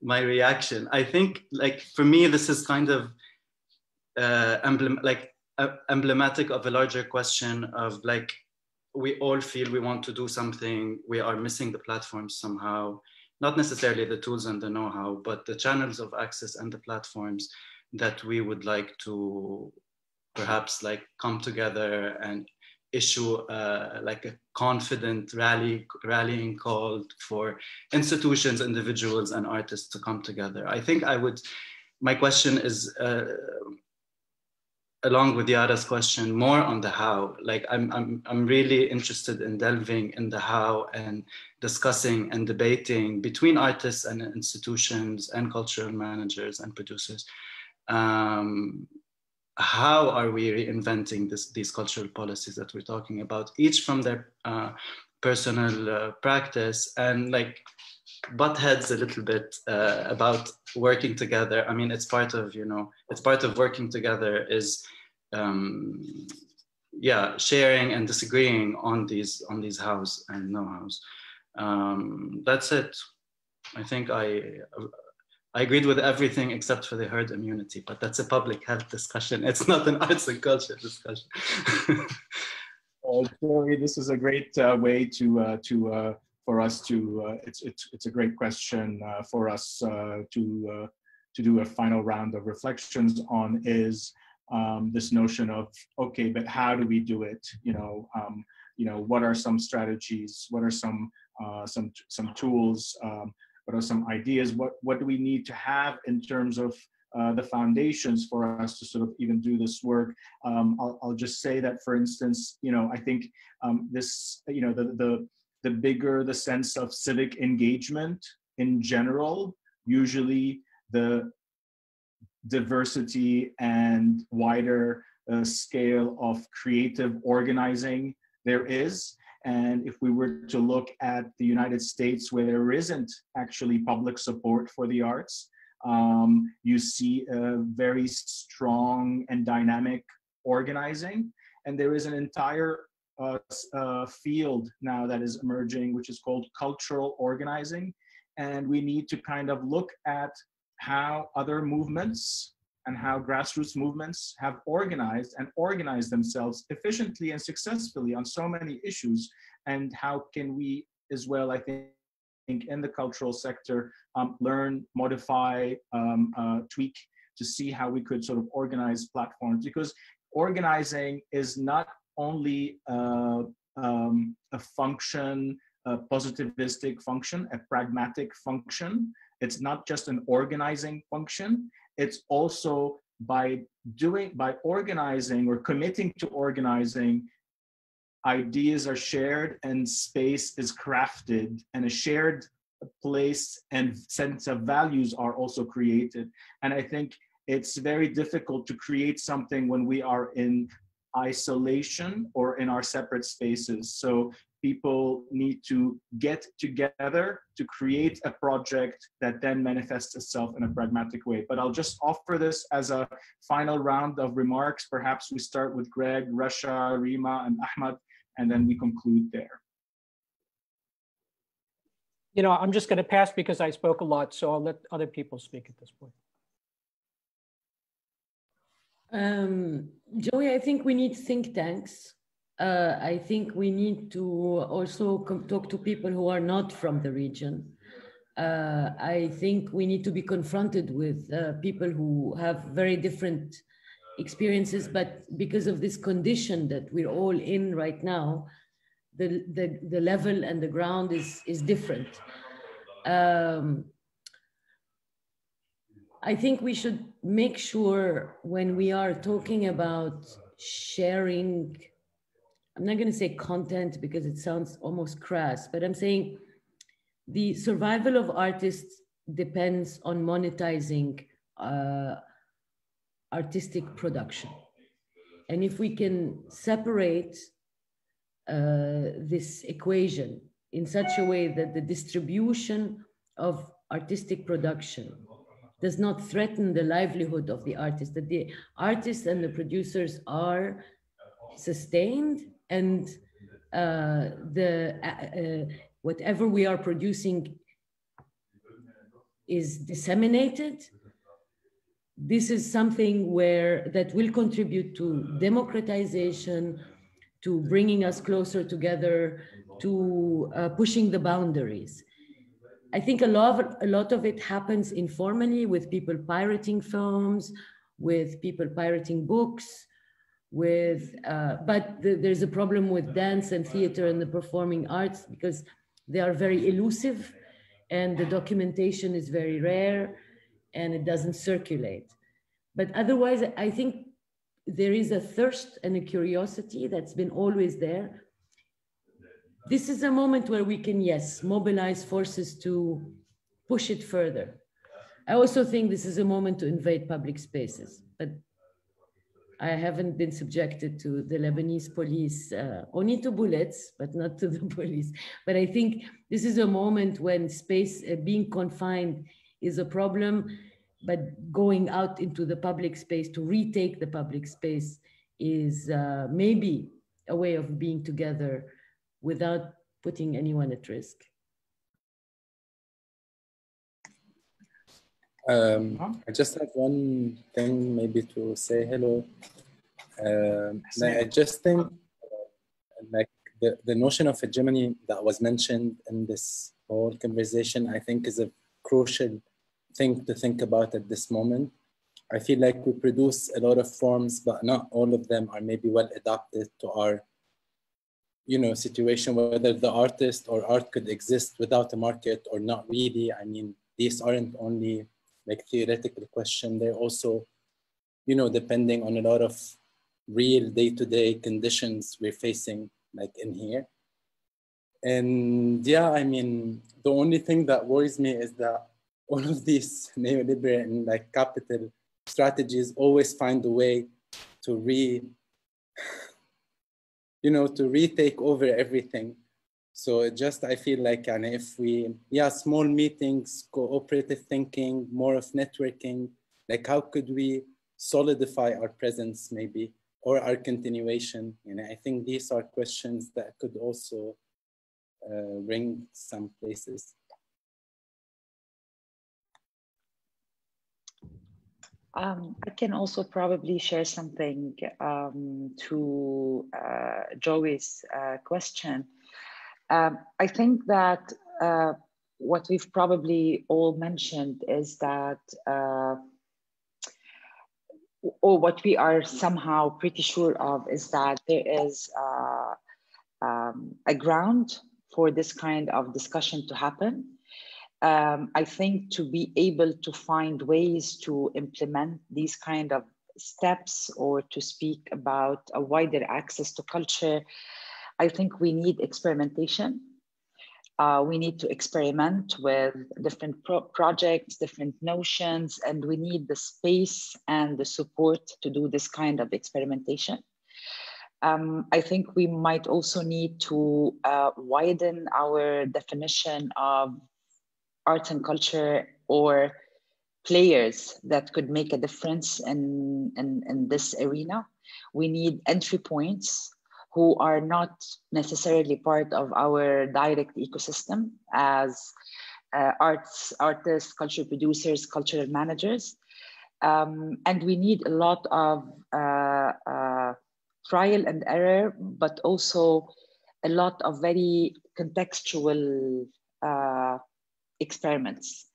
my reaction. I think, like, for me, this is kind of emblematic of a larger question of, like, we all feel we want to do something, we are missing the platforms somehow, not necessarily the tools and the know-how, but the channels of access and the platforms that we would like to perhaps like come together and issue like a confident rallying call for institutions, individuals, and artists to come together. I think my question is, along with Yara's question, more on the how. Like I'm really interested in delving in the how and discussing and debating between artists and institutions and cultural managers and producers. How are we reinventing these cultural policies that we're talking about, each from their personal practice, and like butt heads a little bit about working together. I mean, it's part of working together is sharing and disagreeing on these hows and no-hows. That's it. I think I agreed with everything except for the herd immunity, but that's a public health discussion. It's not an arts and culture discussion. Joey, this is a great way for us to. It's a great question for us to do a final round of reflections on. Is this notion of, okay, but how do we do it? What are some strategies? What are some tools? What are some ideas? What do we need to have in terms of the foundations for us to sort of even do this work? I'll just say that, for instance, I think this, the bigger the sense of civic engagement in general, usually the diversity and wider scale of creative organizing there is. And if we were to look at the United States, where there isn't actually public support for the arts, you see a very strong and dynamic organizing. And there is an entire field now that is emerging, which is called cultural organizing. And we need to kind of look at how other movements and how grassroots movements have organized themselves efficiently and successfully on so many issues, and how can we as well, I think, in the cultural sector, learn, modify, tweak to see how we could sort of organize platforms, because organizing is not only a function, a positivistic function, a pragmatic function. It's not just an organizing function. It's also by organizing or committing to organizing, ideas are shared and space is crafted, and a shared place and sense of values are also created. And I think it's very difficult to create something when we are in isolation or in our separate spaces. So people need to get together to create a project that then manifests itself in a pragmatic way. But I'll just offer this as a final round of remarks. Perhaps we start with Greg, Rasha, Rima, and Ahmad, and then we conclude there. You know, I'm just going to pass because I spoke a lot, so I'll let other people speak at this point. Joey, I think we need think tanks. I think we need to also talk to people who are not from the region. I think we need to be confronted with people who have very different experiences, but because of this condition that we're all in right now, the level and the ground is different. I think we should make sure when we are talking about sharing, I'm not going to say content because it sounds almost crass, but I'm saying the survival of artists depends on monetizing artistic production. And if we can separate this equation in such a way that the distribution of artistic production does not threaten the livelihood of the artist, that the artists and the producers are sustained, and whatever we are producing is disseminated, this is something that will contribute to democratization, to bringing us closer together, to pushing the boundaries. I think a lot of it happens informally, with people pirating films, with people pirating books, but there's a problem with dance and theater and the performing arts because they are very elusive and the documentation is very rare and it doesn't circulate. But otherwise, I think there is a thirst and a curiosity that's been always there. This is a moment where we can, yes, mobilize forces to push it further. I also think this is a moment to invade public spaces, but I haven't been subjected to the Lebanese police, only to bullets, but not to the police. But I think this is a moment when space being confined is a problem, but going out into the public space to retake the public space is maybe a way of being together without putting anyone at risk. I just have one thing maybe to say hello. I just think like the notion of hegemony that was mentioned in this whole conversation, I think is a crucial thing to think about at this moment. I feel like we produce a lot of forms, but not all of them are maybe well adapted to our situation, whether the artist or art could exist without a market or not really. I mean, these aren't only like theoretical question, they're also, depending on a lot of real day-to-day conditions we're facing like in here. And yeah, I mean, the only thing that worries me is that all of these neoliberal and like capital strategies always find a way to to retake over everything. So I feel like, and if we, small meetings, cooperative thinking, more of networking, like how could we solidify our presence maybe, or our continuation? I think these are questions that could also bring some places. I can also probably share something to Joey's question. I think that what we've probably all mentioned is that, or what we are somehow pretty sure of, is that there is a ground for this kind of discussion to happen. I think to be able to find ways to implement these kind of steps or to speak about a wider access to culture, I think we need experimentation. We need to experiment with different projects, different notions, and we need the space and the support to do this kind of experimentation. I think we might also need to widen our definition of arts and culture, or players that could make a difference in this arena. We need entry points who are not necessarily part of our direct ecosystem as artists, cultural producers, cultural managers. And we need a lot of trial and error, but also a lot of very contextual experiments.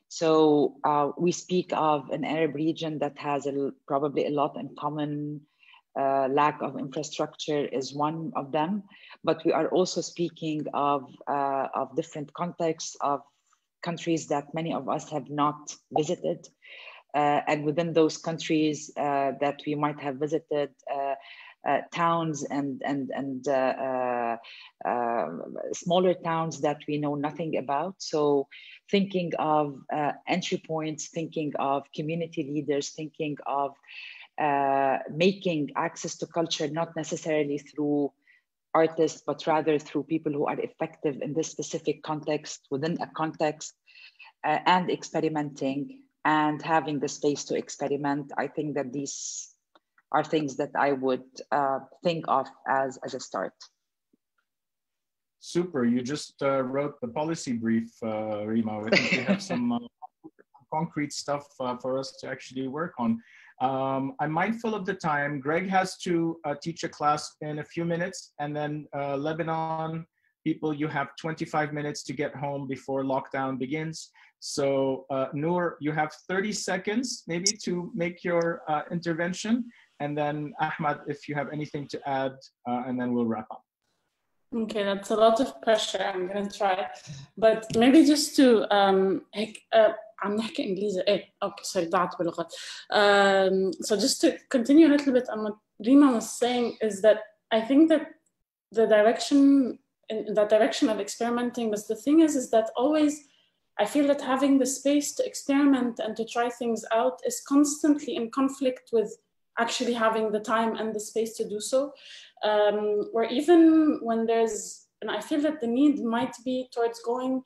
So we speak of an Arab region that has probably a lot in common. Lack of infrastructure is one of them, but we are also speaking of different contexts of countries that many of us have not visited. And within those countries that we might have visited, towns and smaller towns that we know nothing about. So thinking of entry points, thinking of community leaders, thinking of making access to culture not necessarily through artists, but rather through people who are effective in this specific context, within a context, and experimenting and having the space to experiment. I think that these are things that I would think of as a start. Super, you just wrote the policy brief, Rima. I think we have some concrete stuff for us to actually work on. I'm mindful of the time. Greg has to teach a class in a few minutes, and then Lebanon people, you have 25 minutes to get home before lockdown begins. So Noor, you have 30 seconds maybe to make your intervention. And then Ahmad, if you have anything to add, and then we'll wrap up. Okay, that's a lot of pressure. I'm gonna try, but maybe just to عم نحكي إنجليزي. Okay, sorry, ضعت باللغة. So just to continue a little bit on what Rima was saying is that I think that the direction in that direction of experimenting, but the thing is that always I feel that having the space to experiment and to try things out is constantly in conflict with actually having the time and the space to do so. Or even when there's, and I feel that the need might be towards going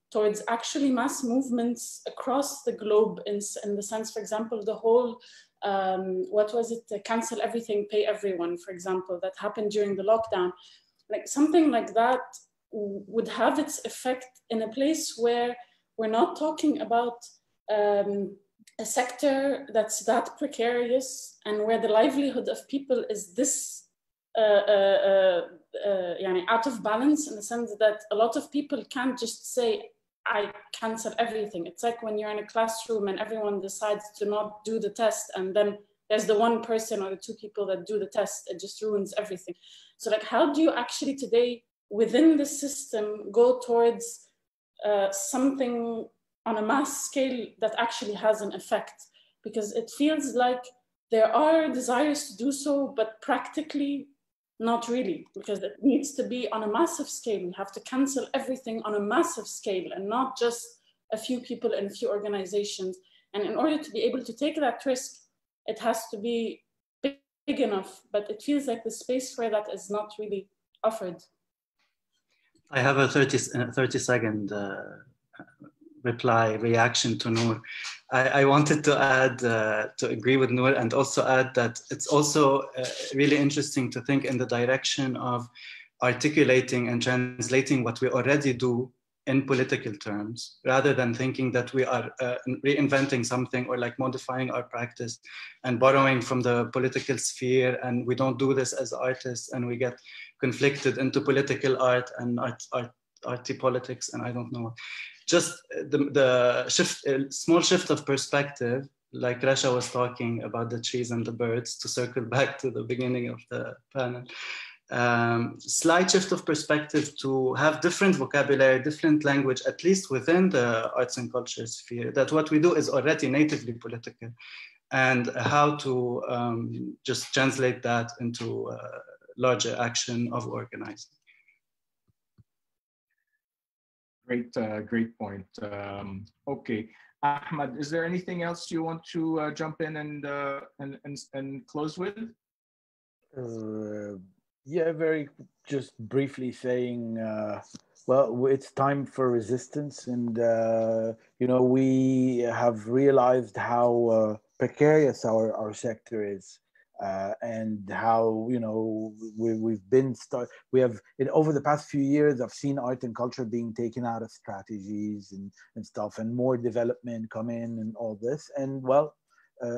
towards actually mass movements across the globe in the sense, for example, the whole, what was it, cancel everything, pay everyone, for example, that happened during the lockdown. Like something like that would have its effect in a place where we're not talking about a sector that's that precarious and where the livelihood of people is this out of balance, in the sense that a lot of people can't just say, I cancel everything. It's like when you're in a classroom and everyone decides to not do the test, and then there's the one person or the two people that do the test, it just ruins everything. So like, how do you actually today within the system go towards something on a mass scale that actually has an effect? Because it feels like there are desires to do so, but practically not really, because it needs to be on a massive scale. We have to cancel everything on a massive scale and not just a few people and a few organizations. And in order to be able to take that risk, it has to be big enough, but it feels like the space for that is not really offered. I have a 30-second reaction to Noor. I wanted to add, to agree with Noor, and also add that it's also really interesting to think in the direction of articulating and translating what we already do in political terms, rather than thinking that we are reinventing something or like modifying our practice and borrowing from the political sphere. And we don't do this as artists, and we get conflicted into political art and art arty politics, and I don't know. Just the shift, a small shift of perspective, like Rasha was talking about the trees and the birds, to circle back to the beginning of the panel. Slight shift of perspective to have different vocabulary, different language, at least within the arts and culture sphere, that what we do is already natively political, and how to just translate that into larger action of organizing. Great point. Okay, Ahmad, is there anything else you want to jump in and close with? Yeah, very just briefly saying, well, it's time for resistance, and you know, we have realized how precarious our sector is. And how, you know, we have over the past few years, I've seen art and culture being taken out of strategies and stuff, and more development come in and all this. And well,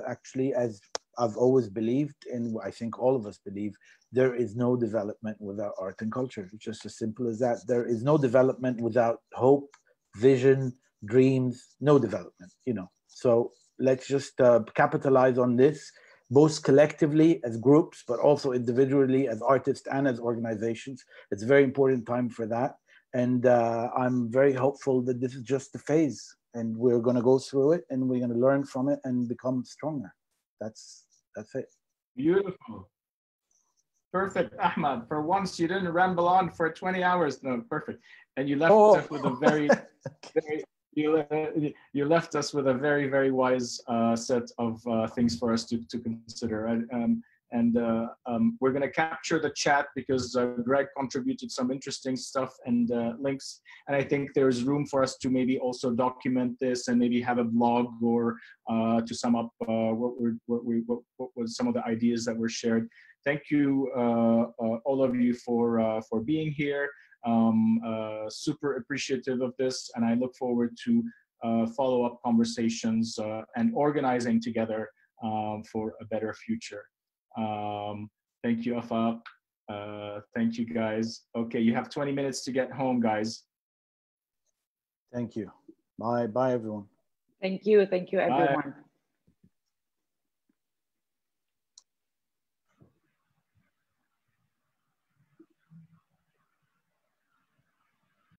actually, as I've always believed, and I think all of us believe, there is no development without art and culture. It's just as simple as that. There is no development without hope, vision, dreams, no development, you know. So let's just capitalize on this, both collectively as groups, but also individually as artists and as organizations. It's a very important time for that. And I'm very hopeful that this is just a phase, and we're going to go through it, and we're going to learn from it and become stronger. That's it. Beautiful. Perfect, Ahmad. For once, you didn't ramble on for 20 hours. No, perfect. And you left us with a very, you left us with a very, very wise set of things for us to consider. We're going to capture the chat because Greg contributed some interesting stuff and links. And I think there's room for us to maybe also document this and maybe have a blog or to sum up what was some of the ideas that were shared. Thank you, all of you, for being here. Super appreciative of this, and I look forward to follow-up conversations and organizing together for a better future. Thank you, Afaq. Thank you, guys. Okay, you have 20 minutes to get home, guys. Thank you. Bye, everyone. Thank you, everyone. Bye.